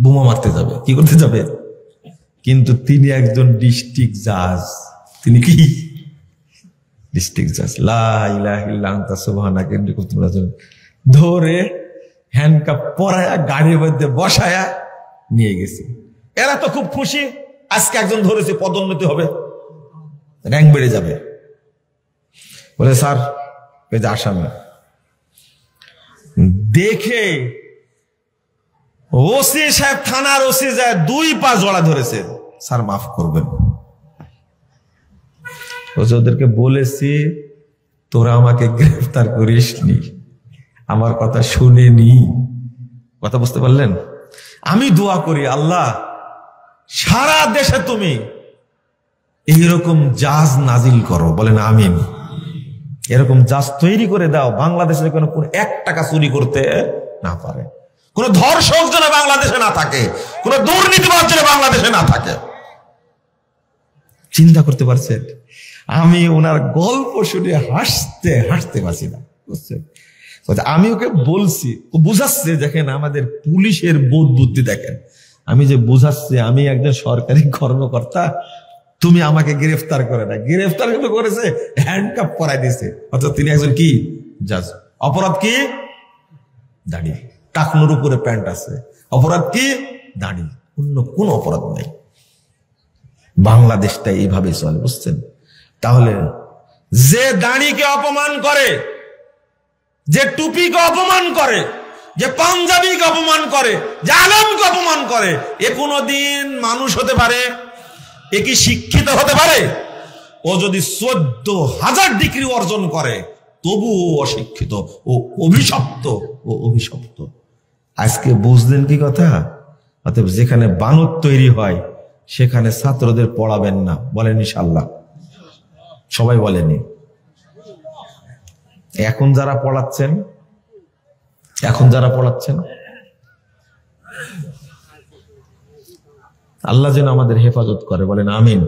বোমা মারতে যাবে, কি করতে যাবে? কিন্তু তিনি একজন ডিস্ট্রিক্ট জাজ। তিনি কি ডিস্ট্রিক্ট জাজ? লা ইলাহা ইল্লা আনতা সুবহানাকা ইন্নী কুনতু মিনাজ জালিমিন। ধরে হ্যান্ডকাপ পরায়া গাড়ির মধ্যে বসায়া নিয়ে গেছে। এরা তো খুব খুশি, আজকে একজন ধরেছে, পদোন্নতি হবে, র্যাঙ্ক বেড়ে যাবে। বলে স্যার এই যে আসামি, দেখে ওসি সাহেব, থানার ওসি যায়, দুই পা জড়া ধরেছে, স্যার মাফ করবেন। ওদেরকে বলেছি তোরা আমাকে গ্রেফতার করিসনি, আমার কথা শুনেনি। কথা বুঝতে পারলেন? আমি দোয়া করি আল্লাহ সারা দেশে তুমি এইরকম জাজ নাজিল করো, বলেন আমিন। এরকম জাজ তৈরি করে দাও, বাংলাদেশের কোনো 1 টাকা চুরি করতে না পারে, কোন ধর্ষক যেন বাংলাদেশে না থাকে, কোন দুর্নীতিবাজ যেন বাংলাদেশে না থাকে। চিন্তা করতে পারছেন? আমি ওনার গল্প শুনে হাসতে হাসতে পারছি না, বুঝছেন? আমি ওকে বলছি, ও বুঝাচ্ছে, দেখেন আমাদের পুলিশের বোধ বুদ্ধি দেখেন। আমি যে বুঝাচ্ছি আমি একজন সরকারি কর্মকর্তা, তুমি আমাকে গ্রেফতার করে না, গ্রেফতার কিন্তু করেছে, হ্যান্ডকাপ পরাই দিয়েছে, অর্থাৎ তিনি একজন কি জাজ। অপরাধ কি? দাঁড়িয়ে, টাকনোর উপরে প্যান্ট আছে, অপরাধ কি? দাঁড়িয়ে, অন্য কোন অপরাধ নাই। বাংলাদেশটা এইভাবে চলে, বুঝছেন? তাহলে যে দাঁড়িকে অপমান করে, যে টুপিকে অপমান করে, যে পাঞ্জাবিকে অপমান করে, যে আলেমকে অপমান করে, এ কোনদিন মানুষ হতে পারে? এ কি শিক্ষিত হতে পারে? ও যদি 14,000 ডিগ্রি অর্জন করে তবুও অশিক্ষিত, ও অভিশপ্ত, ও অভিশপ্ত। আজকে বুঝলেন কি কথা? অতএব যেখানে বানর তৈরি হয় সেখানে ছাত্রদের পড়াবেন না, বলেন ইনশাআল্লাহ। সবাই বলেনি। এখন যারা পড়াচ্ছেন আল্লাহ যেন আমাদের হেফাজত করে, বলেন আমিন।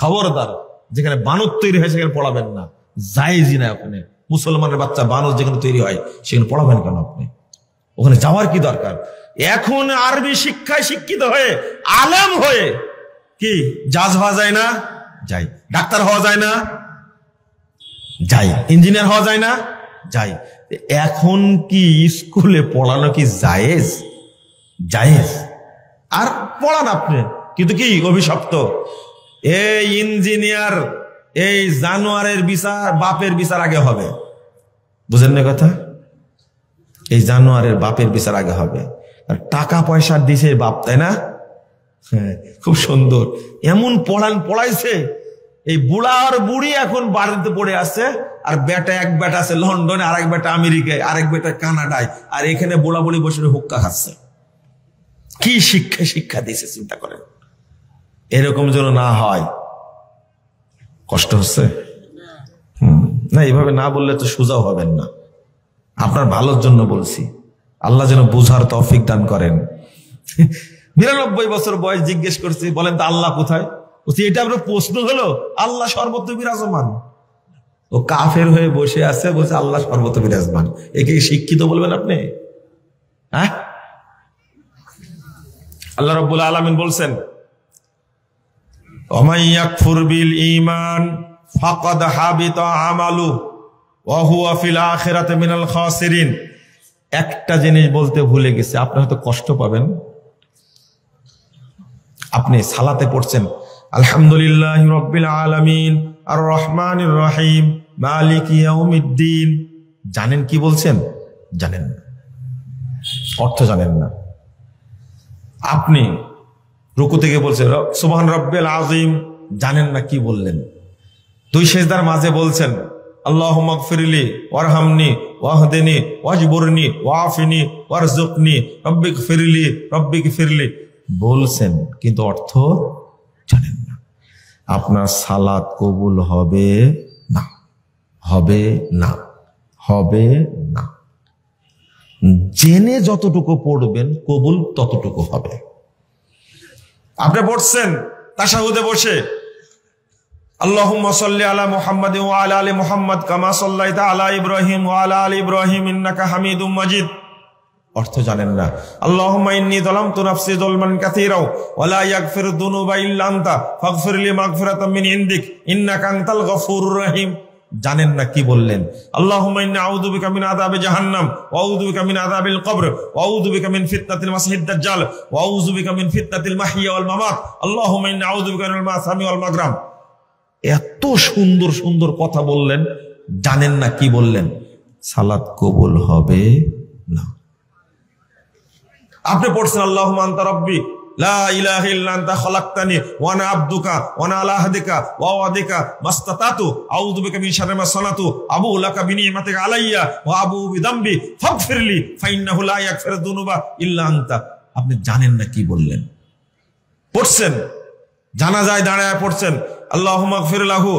খবরদার, যেখানে বানর তৈরি হয় সেখানে পড়াবেন না, জায়েজই না। ওখানে মুসলমানের বাচ্চা বানর যেখানে তৈরি হয় সেখানে পড়াবেন কেন আপনি? ওখানে যাওয়ার কি দরকার? এখন আরবি শিক্ষায় শিক্ষিত হয়ে, আলেম হয়ে কি জাজ হওয়া যায় না? যাই। ডাক্তার হওয়া যায় না? যাই। ইঞ্জিনিয়ার হওয়া যায় না? যাই। এখন কি স্কুলে পড়ানো কি জায়েজ? জায়েজ। আর পড়ান আপনি, কিন্তু কি অভিশপ্ত। এই ইঞ্জিনিয়ার, এই জানোয়ারের বিচার বাপের বিচার আগে হবে, বুঝেন না কথা? এই জানোয়ারের বাপের বিচার আগে হবে। আর টাকা পয়সা দিছে বাপ, তাই না? হ্যাঁ, খুব সুন্দর এমন পড়াইছে। এই বুড়া আর বুড়ি এখন বাড়িতে পড়ে আছে, আর এক বেটা আছে লন্ডনে, আরেক বেটা আমেরিকায়, আরেক বেটা কানাডায়, আর এখানে বুড়া বুড়ি বসে হুক্কা খাচ্ছে। কি শিক্ষা দিয়েছে চিন্তা করেন। এরকম যেন না হয়। কষ্ট হচ্ছে না? এইভাবে না বললে তো সোজাও হবেন না। আপনার ভালোর জন্য বলছি, আল্লাহ যেন বুঝার তৌফিক দান করেন। 92 বছর বয়স, জিজ্ঞেস করছে বলেন তো আল্লাহ কোথায়? বলছি এটা আপনার প্রশ্ন হলো? আল্লাহ সর্বত্র বিরাজমান। ও কাফের হয়ে বসে আছে, বলছে আল্লাহ সর্বত্র বিরাজমান। একে শিক্ষিত বলবেন আপনি? হ্যাঁ, আল্লাহ রাব্বুল আলামিন বলছেন ওমাই ইয়াকফুর বিল ঈমান ফাকাদ হাবিতা আমালু ওয়া হুয়া ফিল আখিরাতি মিনাল খাসিরিন। একটা জিনিস বলতে ভুলে গেছে, আপনি হয়তো কষ্ট পাবেন। আপনি সালাতে পড়ছেন আলহামদুলিল্লাহি রাব্বিল আলামিন আর রহমানির রহিম মালিকি ইয়াউমিদ্দিন, জানেন কি বলছেন? জানেন না, অর্থ জানেন না। আপনি রুকু থেকে বলছেন সুবহান রাব্বিল আযীম, জানেন না কি বললেন। দুই সিজদার মাঝে বলছেন আল্লাহুম্মা গফিরলি ওয়ারহামনি ওয়াহদিনি ওয়াজবুরনি ওয়াফিনি ওয়ারযুকনি রব্বিগফিরলি বলছেন, কিন্তু অর্থ জানেন না। আপনার সালাত কবুল হবে না, হবে না, হবে না। জেনে যতটুকু পড়বেন কবুল ততটুকু হবে। আপনি পড়ছেন তাশাহুদে বসে আল্লাহুম্মা সাল্লি আলা মুহাম্মাদ ওয়া আলা আলি মুহাম্মাদ কামা সাল্লাইতা আলা ইব্রাহিম ওয়া আলা আলি ইব্রাহিম ইন্নাকা হামিদুম মাজিদ, অর্থ জানেন না। আল্লাহুম্মা ইন্নী যালামতু নাফসি যালমান কাসীরা ওয়া লা ইয়াগফিরুদ যুনুবা ইল্লা আনতা ফাগফিরলি মাগফিরাতাম মিন ইনদিক ইন্নাকা আনতাল গফুরুর রহিম, জানেন না কি বললেন। আল্লাহুম্মা ইন্নী আউযু বিকা মিন আযাবি জাহান্নাম ওয়া আউযু বিকা মিন আযাবিল কবর ওয়া আউযু বিকা মিন ফিতনাতিল মাসিহিদ দাজ্জাল ওয়া আউযু বিকা মিন ফিতনাতিল মাহইয়া ওয়াল মামাত আল্লাহুম্মা ইন্নী আউযু বিকা মিনাল মাসামি ওয়াল মাগরাম। এত সুন্দর সুন্দর কথা বললেন, জানেন না কি বললেন। সালাত কবুল হবে না। আপনি পড়ছেন আল্লাহুম্মা আনতা রাব্বি লা ইলাহা ইল্লা আনতা খালাকতানি ওয়া আনা আবদুকা ওয়া আনা আলা আহদিকা ওয়া ওয়াদিকা মাস্তাতাতু আউযু বিকা মিন শাররি মা সানাতু আবু লাকা বিনিমাতিকা আলাইয়া ওয়া আবু বিযামবি ফাগফিরলি ফাইন্নাহু লা ইয়াগফিরুদ যুনুবা ইল্লা আনতা। আপনি জানেন না কি বললেন। পড়ছেন জানাজায় দাঁড়ায় পড়ছেন আল্লাহুম্মা গফির লাহু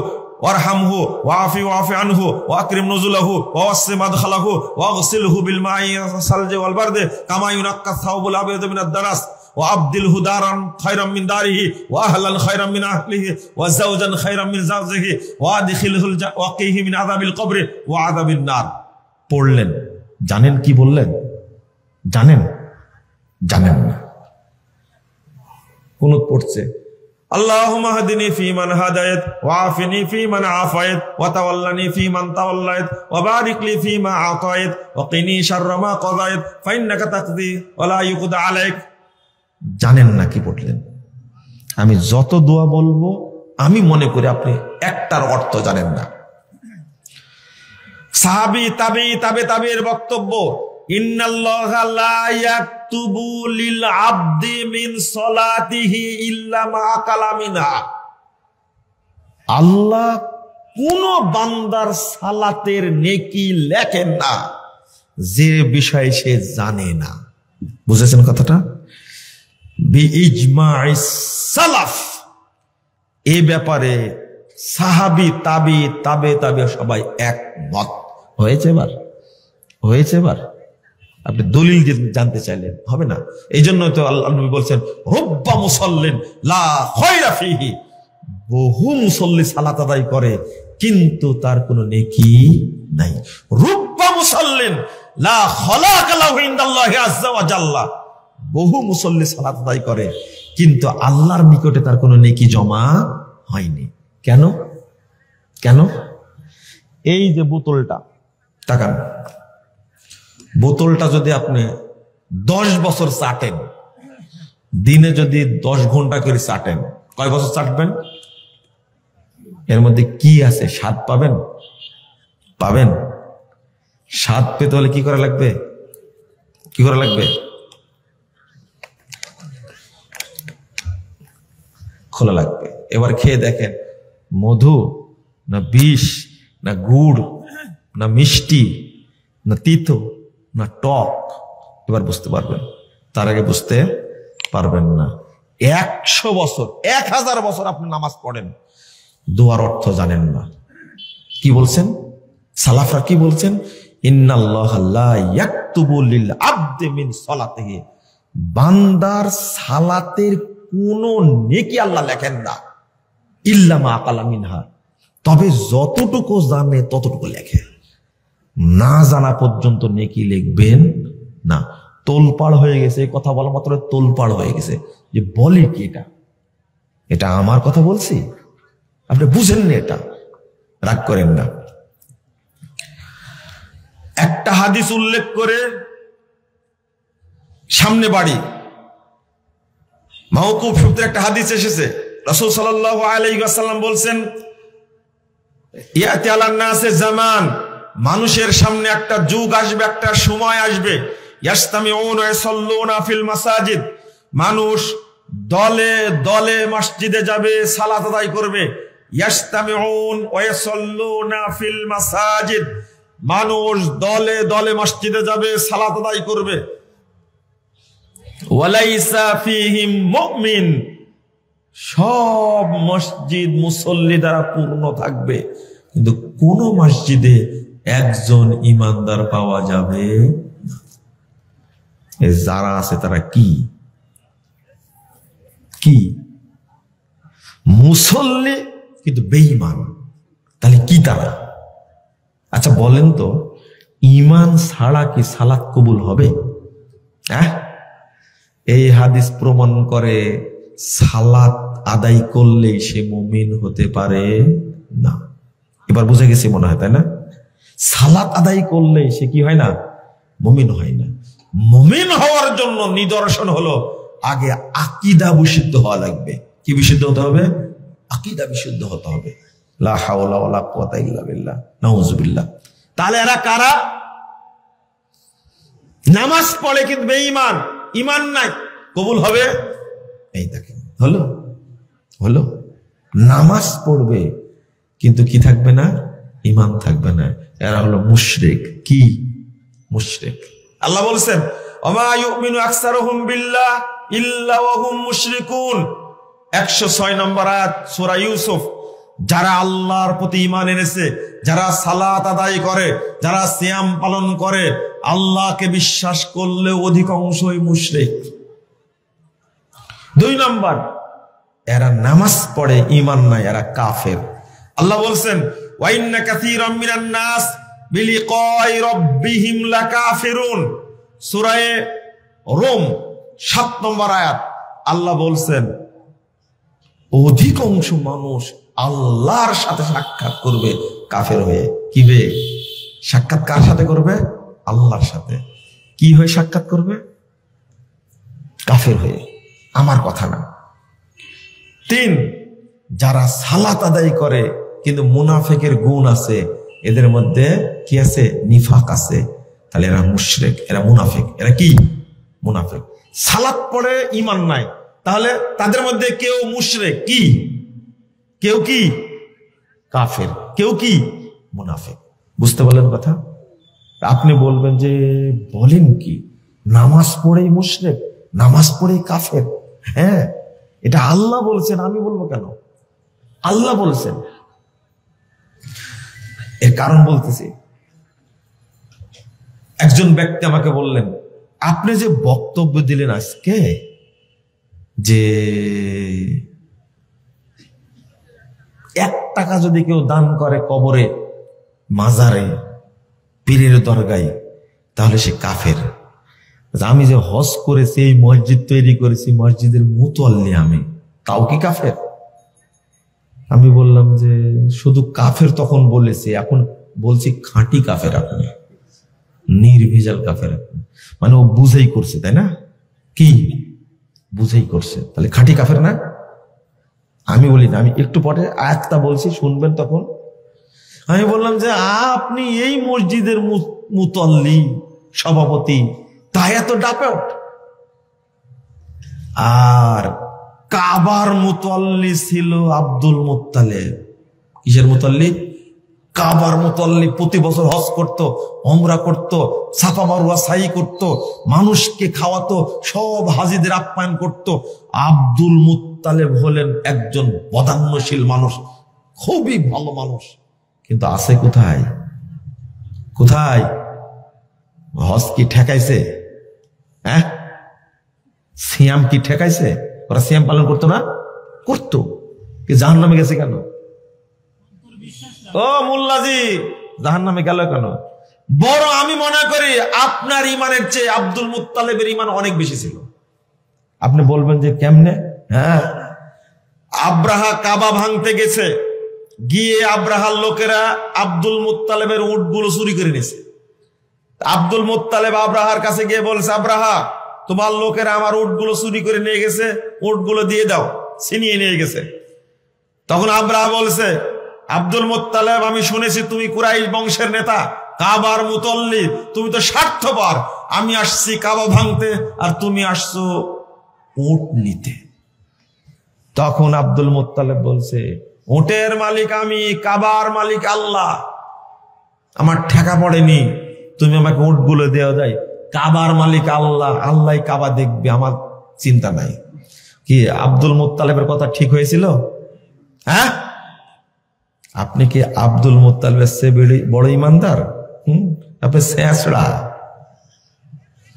ওয়ারহামহু ওয়াফি আনহু ওয়া আকরিম নুজুলাহু ওয়া ওয়াসি মাদখালাহু ওয়া গসিলহু বিল মাই সালজি ওয়াল বারদি কামা ইউনাক্কা সাওবুল আবিদ মিনাদ দারাস ওয়া আবদিলহু দারান খায়রাম মিন দারিহি ওয়া আহলান খায়রাম মিন আহলিহি ওয়া যাওজান খায়রাম মিন যাওজিহি ওয়া আদখিলহুল ওয়াকিহি মিন আযাবিল কবরি ওয়া আযাবিন নার। পড়লেন, জানেন কি বললেন? জানেন? জানেন না। কুনুত পড়ছে আল্লাহুম্মা হদিনি ফীমান হাদায়াত ওয়া আফিনি ফীমান আফায়াত ওয়া তাওয়াল্লানি ফীমান তাওয়াল্লায়াত ওয়া বারিক লি ফীমা আতায়াত ওয়া কিনি শাররা মা কাযায়াত ফাইন্নাকা তাকদি ওয়া লা ইউকদা আলাইক। জানেন না কি পড়লেন। আমি যত দোয়া বলবো আমি মনে করি আপনি একটার অর্থ জানেন না। সাহাবী তাবেঈর বক্তব্য ইন্নাল্লাহা লা ইয়াকতুবু লিল আবদি মিন সলাতিহি ইল্লা মা কালামিনা। আল্লাহ কোন বান্দার সালাতের নেকি লেখেন না যে বিষয় সে জানে না। বুঝেছেন কথাটা? বিইজমাইস সালাফ, এই ব্যাপারে সাহাবী তাবে সবাই একমত হয়েছে। এবার আপনি দলিল জানতে চাইলেন, হবে না। এই জন্য তো আল্লাহ নবী বলছেন রুব্বা মুসাল্লিন লা খায়রা ফিহি, বহু মুসল্লি সালাত আদায় করে কিন্তু তার কোনো নেকি নাই। রুব্বা মুসাল্লিন লা খালাকা লাহু ইনদাল্লাহি আযজা ওয়া জাল্লা, বহু মুসল্লি সালাত আদায় করে কিন্তু আল্লাহর নিকটে তার কোনো নেকি জমা হয়নি। কেন? এই যে বোতলটা, তাকান, বোতলটা যদি আপনি 10 বছর চাটেন, দিনে যদি 10 ঘন্টা করে চাটেন, কয় বছর চাটবেন? এর মধ্যে কি আছে স্বাদ পাবেন? স্বাদ পেতে হলে কি করা লাগবে? খোলা লাগবে। এবার খেয়ে দেখেন মধু না বিষ না গুড় না মিষ্টি না তিতো না টক, এবার বুঝতে পারবেন। তার আগে বুঝতে পারবেন না। 100 বছর 1000 বছর আপনি নামাজ পড়েন, দোয়ার অর্থ জানেন না। কি বলছেন সালাফরা? কি বলছেন? ইন্নাল্লাহা লা ইয়াকতুবু লিল আবদি মিন সালাতিহি বান্দার সালাতের কোন নেকি আল্লাহ লেখেন না, ইল্লা মা আকালা মিনহা, তবে যতটুকু জানে ততটুকু লেখে, না জানা পর্যন্ত নেকি লিখবেন না। তোলপাড় হয়ে গেছে, কথা বলা মাত্র তোলপাড় হয়ে গেছে যে বলে কি এটা, এটা আমার কথা বলছি, আপনি বুঝেননি, এটা রাগ করেন না। একটা হাদিস উল্লেখ করে সামনে বাড়ি, মাওকুফ সূত্রে একটা হাদিস এসেছে, রাসূল সাল্লাল্লাহু আলাইহি ওয়াসাল্লাম বলছেন, ইয়াতি আলান নাসে জামান, মানুষের সামনে একটা যুগ আসবে, একটা সময় আসবে, ইয়াসতামিউনা ওয়া ইয়াসাল্লুনা ফিল মাসাজিদ, মানুষ দলে দলে মসজিদে যাবে, সালাত আদায় করবে। ইয়াসতামিউন ওয়া ইয়াসাল্লুনা ফিল মাসাজিদ, মানুষ দলে দলে মসজিদে যাবে, সালাত আদায় করবে। ওয়ালাইসা ফীহিম মুমিন, সব মসজিদ মুসল্লি দ্বারা পূর্ণ থাকবে, কিন্তু কোন মসজিদে একজন ইমানদার পাওয়া যাবে না। যারা আছে তারা কি কি মুসল্লি কিন্তু বেঈমান, তাহলে কি তারা? আচ্ছা বলেন তো, ঈমান ছাড়া কি সালাত কবুল হবে? এই হাদিস প্রমাণ করে সালাত আদায় করলেই সে মুমিন হতে পারে না। এবার বুঝে গেছি মনে হয়, তাই না? সালাত আদায় করলেই সে কি হয় না? মুমিন হয় না। মুমিন হওয়ার জন্য নিদর্শন হলো আগে আকীদা বিশুদ্ধ হওয়া লাগবে। কি বিশুদ্ধ হতে হবে? আকীদা বিশুদ্ধ হতে হবে। লা হাওলা ওয়ালা কুওয়াতা ইল্লা বিল্লাহ, নাউযুবিল্লাহ। তাহলে এরা কারা? নামাজ পড়ে কিন্তু বেঈমান, ঈমান নাই, কবুল হবে? এই দেখেন, হলো হলো নামাজ পড়বে কিন্তু কি থাকবে না? ঈমান থাকবে না। এরা হলো মুশরিক। কি মুশরিক? আল্লাহ বলছেন, ওমা ইউমিনু আকসারুহুম বিল্লাহ ইল্লা ওয়া হুম মুশরিকুন, 106 নম্বর আয়াত সূরা ইউসুফ। যারা আল্লাহর প্রতি ঈমান এনেছে, যারা সালাত আদায় করে, যারা সিয়াম পালন করে, আল্লাহকে বিশ্বাস করলেও অধিকাংশই মুশরিক। 2 নম্বর, এরা নামাজ পড়ে, ঈমান নাই, এরা কাফের। আল্লাহ বলছেন, ওয়া ইন্না কাসীরাম মিনান নাস বিলিকাই রাব্বিহিম লাকাফিরুন, সূরা রোম 7 নম্বর আয়াত। আল্লাহ বলছেন, অধিকাংশ মানুষ আল্লাহর সাথে সাক্ষাৎ করবে কাফের হয়ে। কি হয়ে সাক্ষাৎ? কার সাথে করবে? আল্লাহর সাথে। কি হয়ে সাক্ষাৎ করবে? কাফের হয়ে। আমার কথা না। 3, যারা সালাত আদায় করে কিন্তু মুনাফিকের গুণ আছে, এদের মধ্যে কি আছে? নিফাক আছে। তাহলে এরা মুশরিক, এরা মুনাফিক। এরা কি? মুনাফিক। সালাত পড়ে ঈমান নাই, তাহলে তাদের মধ্যে কেউ মুশরিক, কি কেউ কি কাফের, কেউ কি মুনাফিক। বুঝতে পারলেন কথা? আপনি বলবেন যে বলেন কি, নামাজ পড়েই মুশরিক, নামাজ পড়েই কাফের? হ্যাঁ, এটা আল্লাহ বলছেন, আমি বলবো কেন? আল্লাহ বলছেন। এর কারণ বলতেছি। একজন ব্যক্তি আমাকে বললেন, আপনি যে বক্তব্য দিলেন আজকে, যে 1 টাকা যদি কেউ দান করে কবরে, মাজারে, পীরের দরগায়, তাহলে সে কাফের। আমি যে হজ করেছি, এই মসজিদ তৈরি করেছি, মসজিদের মুতওয়াল্লি আমি, তাও কি কাফের? আমি বললাম যে শুধু কাফের তখন বলেছি, এখন বলছি খাঁটি কাফের, আপনি নির্ভেজাল কাফের। মানে ও বুঝেই করছে, তাই না? কি বুঝেই করছে, তাহলে খাঁটি কাফের না? আমি বলি না, আমি একটু পরে আয়াতটা বলছি, শুনবেন তখন। আমি বললাম যে আপনি এই মসজিদের মুতওয়াল্লি, সভাপতি, তাই এত ডাপে, আর কাবার মুতওয়াল্লি ছিল আব্দুল মুত্তালিব। কিসের মুতওয়াল্লি? কাবার মুতওয়াল্লি। প্রতি বছর হজ করত, ওমরা করত, সাফা মারওয়া সাই করত, মানুষকে খাওয়াতো, সব হাজিদের আপ্যায়ন করত। আব্দুল মুত্তালিব হলেন একজন বদান্যশীল মানুষ, খুবই ভালো মানুষ, কিন্তু আছে কোথায়? কোথায়? হজ কি ঠেকাইছে? হ্যাঁ, সিয়াম কি ঠেকাইছে? ওরা সিয়াম পালন করতো না? করতো। কি জাহান্নামে গেছে কেন? ও মোল্লাজি, জাহান্নামে গেল কেন? বড় আমি মনে করি আপনার ইমানের চেয়ে আব্দুল মুত্তালিবের ইমান অনেক বেশি ছিল। আপনি বলবেন যে কেমনে? হ্যাঁ, আব্রাহা কাবা ভাঙতে গেছে, গিয়ে আব্রাহার লোকেরা আব্দুল মুত্তালিবের উটগুলো চুরি করে নিয়েছে। আব্দুল মুত্তালিব আব্রাহার কাছে গিয়ে বলছে, আব্রাহা তোমার লোকেরা আমার উটগুলো চুরি করে নিয়ে গেছে, উটগুলো দিয়ে দাও, ছিনিয়ে নিয়ে গেছে। তখন আব্রাহা বলছে, আব্দুল মুত্তালিব আমি শুনেছি তুমি কুরাইশ বংশের নেতা, কাবার মুতল্লি, তুমি তো স্বার্থপর। আমি আসছি কাবা ভাঙতে আর তুমি আসছো উট নিতে। তখন আব্দুল মুত্তালিব বলছে, উটের মালিক আমি, কাবার মালিক আল্লাহ, আমার ঠেকা পড়েনি, তুমি আমাকে উটগুলো দেওয়া যায়। কাবার মালিক আল্লাহ, আল্লাহ কাবা দেখবে, আমার চিন্তা নাই। কি আব্দুল মুত্তালিবের কথা ঠিক হয়েছিল? হ্যাঁ, আপনি কি আব্দুল মুত্তালিবের চেয়ে বড় ইমানদার? আপনি শেষড়া।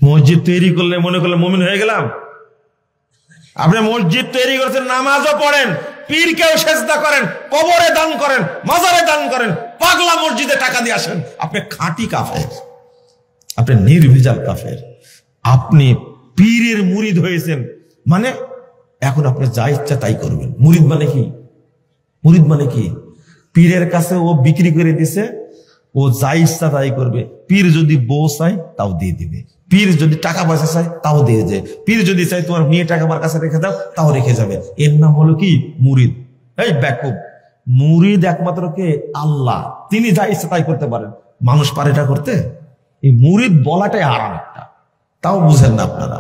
মসজিদ তৈরি করলে মনে করলে মুমিন হয়ে গেলাম? আপনি মসজিদ তৈরি করেছেন, নামাজও পড়েন, পীরকেও সেজদা করেন, কবরে দান করেন, মাজারে দান করেন, পাগলা মসজিদে টাকা দিয়ে আসেন, আপনি খাঁটি কাফের, আপনি নির্ভেজাল কাফের। আপনি পীরের মুরিদ হয়েছেন, মানে এখন আপনি যা ইচ্ছা তাই করবেন। মুরিদ মানে কি? মুরিদ মানে কি? পীরের কাছে ও বিক্রি করে দিছে, ও যা ইচ্ছা তাই করবে। পীর যদি বউ চায় তাও দিয়ে দিবে, পীর যদি টাকা পয়সা চায় তাও দিয়ে যায়, পীর যদি চাই তোমার মেয়ে টাকা আমার কাছে রেখে দাও তাও রেখে যাবে। এর নাম হলো কি? মুরিদ। এই ব্যাকুব, মুরিদ একমাত্র কে? আল্লাহ। তিনি যা ইচ্ছা তাই করতে পারেন, মানুষ পারে এটা করতে? এই মুরিদ বলাটাই হারাম একটা, তাও বুঝেন না আপনারা।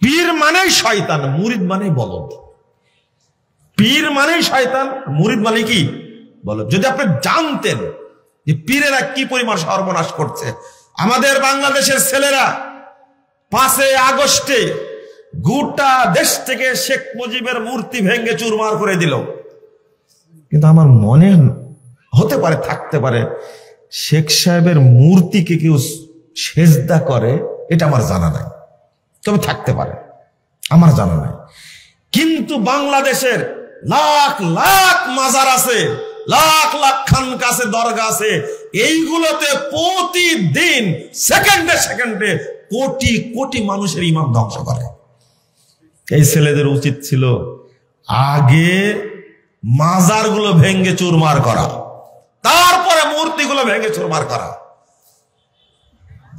পীর মানেই শয়তান, মুরিদ মানেই বলদ। পীর মানেই শয়তান, মুরিদ মানে কি বলদ। যদি আপনি জানতেন যে পীরেরা কি পরিমাণ সর্বনাশ করছে। আমাদের বাংলাদেশের ছেলেরা 5 আগস্টে গোটা দেশ থেকে শেখ মুজিবের মূর্তি ভেঙে চুরমার করে দিল। কিন্তু আমার মনে হতে পারে, থাকতে পারে, শেখ সাহেবের মূর্তিকে কেউ সেজদা করে, এটা আমার জানা নাই, তবে থাকতে পারে, আমার জানা নাই। কিন্তু বাংলাদেশের লাখ লাখ মাজার আছে, লাখ লাখ খানকা আছে, দরগা আছে, এইগুলোতে প্রতিদিন সেকেন্ডে সেকেন্ডে কোটি কোটি মানুষের ইমান ধ্বংস করে। এই ছেলেদের উচিত ছিল আগে মাজারগুলো ভেঙে চুরমার করা, তারপরে মূর্তিগুলো ভেঙে চুরমার করা।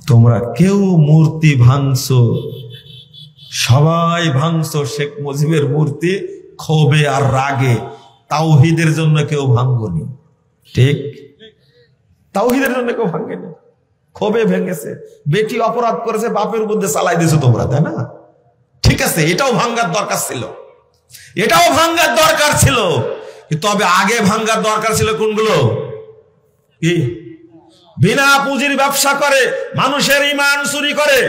তোমরা কেউ মূর্তি ভাঙছো, সবাই ভাঙছো শেখ মুজিবের মূর্তি ক্ষোভে আর রাগে, তাওহীদের জন্য কেউ ভাঙ্গনি। ঠিক, তাওহীদের জন্য কেউ ভাঙ্গেনি, ক্ষোভে ভেঙেছে। বেটি অপরাধ করেছে, বাপের মধ্যে চালাই দিয়েছো তোমরা, তাই না? ঠিক আছে, এটাও ভাঙ্গার দরকার ছিল, এটাও ভাঙ্গার দরকার ছিল। তবে আগে ভাঙ্গার দরকার ছিল কোনগুলো? কি? বিনা পুঁজির ব্যবসা করে, মানুষের ঈমান চুরি করে।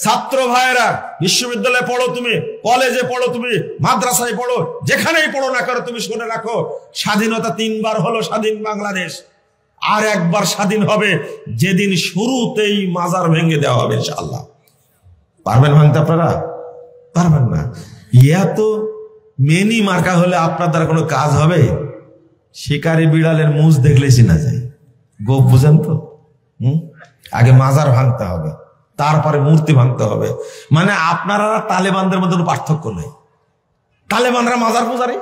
ছাত্র ভাইয়েরা, বিশ্ববিদ্যালয়ে পড়ো তুমি, কলেজে পড়ো তুমি, মাদ্রাসায় পড়ো, যেখানেই পড়ো না করো, তুমি শুনে রাখো, স্বাধীনতা 3 বার হলো স্বাধীন বাংলাদেশ, আর একবার স্বাধীন হবে যেদিন শুরুতেই মাজার ভেঙে দেওয়া হবে ইনশাআল্লাহ। পারবেন ভাঙতে? আপনারা পারবেন না। ইয়া তো মেনি মার্কা হলে আপনার দ্বারা কোনো কাজ হবে? শিকারি বিড়ালের মুজ দেখলে চিনা যায়, গোপ বুঝেন তো? আগে মাজার ভাঙতে হবে, তারপরে মূর্তি ভাঙতে হবে। মানে আপনারা তালেবানদের মধ্যে কোনো পার্থক্য নেই। তালেবানরা মাজার পূজারি,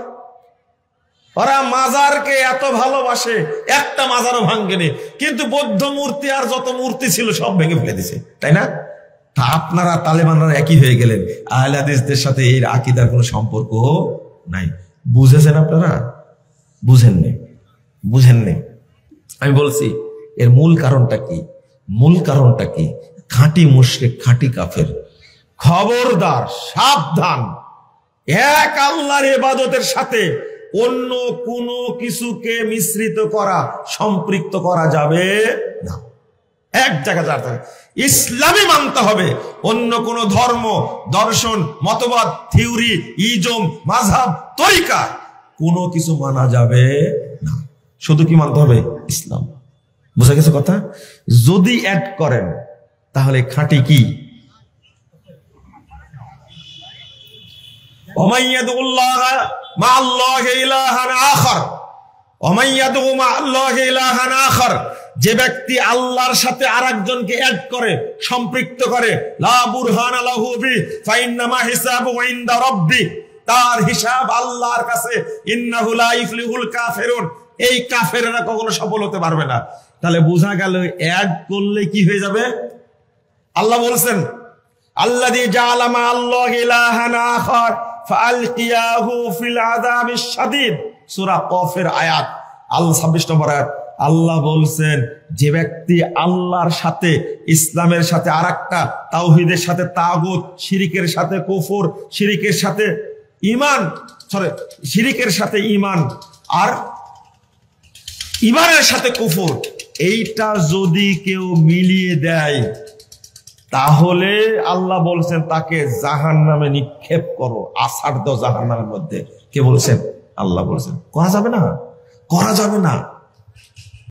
ওরা মাজারকে এত ভালোবাসে, একটা মাজারও ভাঙেনি। কিন্তু বৌদ্ধ মূর্তি আর যত মূর্তি ছিল সব ভেঙে ফেলে দিছে, তাই না? তা আপনারা তালেবানরা একই হয়ে গেলেন, আহলে হাদিসদের সাথে এর আকীদার কোনো সম্পর্ক নাই। বুঝেছেন আপনারা? বুঝেননি, বুঝেননি। আমি বলছি এর মূল কারণটা কি? মূল কারণটা কি? খাঁটি মুশরিক, খাঁটি কাফের। খবরদার, সাবধান, এক আল্লাহর ইবাদতের সাথে অন্য কোনো কিছুকে মিশ্রিত করা, সম্পৃক্ত করা যাবে না। এক জায়গায় ইসলামই মানতে হবে, অন্য কোন ধর্ম, দর্শন, মতবাদ, থিওরি, ইজম, মাযহাব, তরিকা কোনো কিছু মানা যাবে না। শুধু কি মানতে হবে? ইসলাম। বুঝা গেছে কথা? যদি অ্যাড করেন তাহলে খাঁটি কি? ওমাইয়াদুল্লাহ মাআল্লাহি ইলাহান আখার, ওমাইয়াদু মাআল্লাহি ইলাহান আখার, যে ব্যক্তি আল্লাহর সাথে আরেকজনকে অ্যাড করে, সম্পৃক্ত করে, লা বুরহানা লাহু বি ফাইন্নামা হিসাবুহু ইনদা রাব্বি, তার হিসাব আল্লাহর কাছে। ইন্নাহু লা ইফলিহুল কাফিরুন, এই কাফেররা কখনো সফল হতে পারবে না। তাহলে বোঝা গেল অ্যাড করলে কি হয়ে যাবে। আল্লাহ বলছেন আল্লাযী জাআলা মা আল্লাহি ইলাহান আখার ফাআলকিয়াহু ফিল আযাবিশ শাদীদ, সূরা কফের আয়াত 26 নম্বর আয়াত। আল্লাহ বলছেন যে ব্যক্তি আল্লাহর সাথে, ইসলামের সাথে আরেকটা, তাওহীদের সাথে তাগুত, শিরিকের সাথে কুফর, শিরিকের সাথে ঈমান, শিরিকের সাথে ঈমান আর ঈমানের সাথে কুফর, এইটা যদি কেউ মিলিয়ে দেয় তাহলে আল্লাহ বলছেন তাকে জাহান্নামে নিক্ষেপ করো, আছাড় দাও জাহান্নামের মধ্যে। কে বলছেন? আল্লাহ বলছেন। করা যাবে না, করা যাবে না।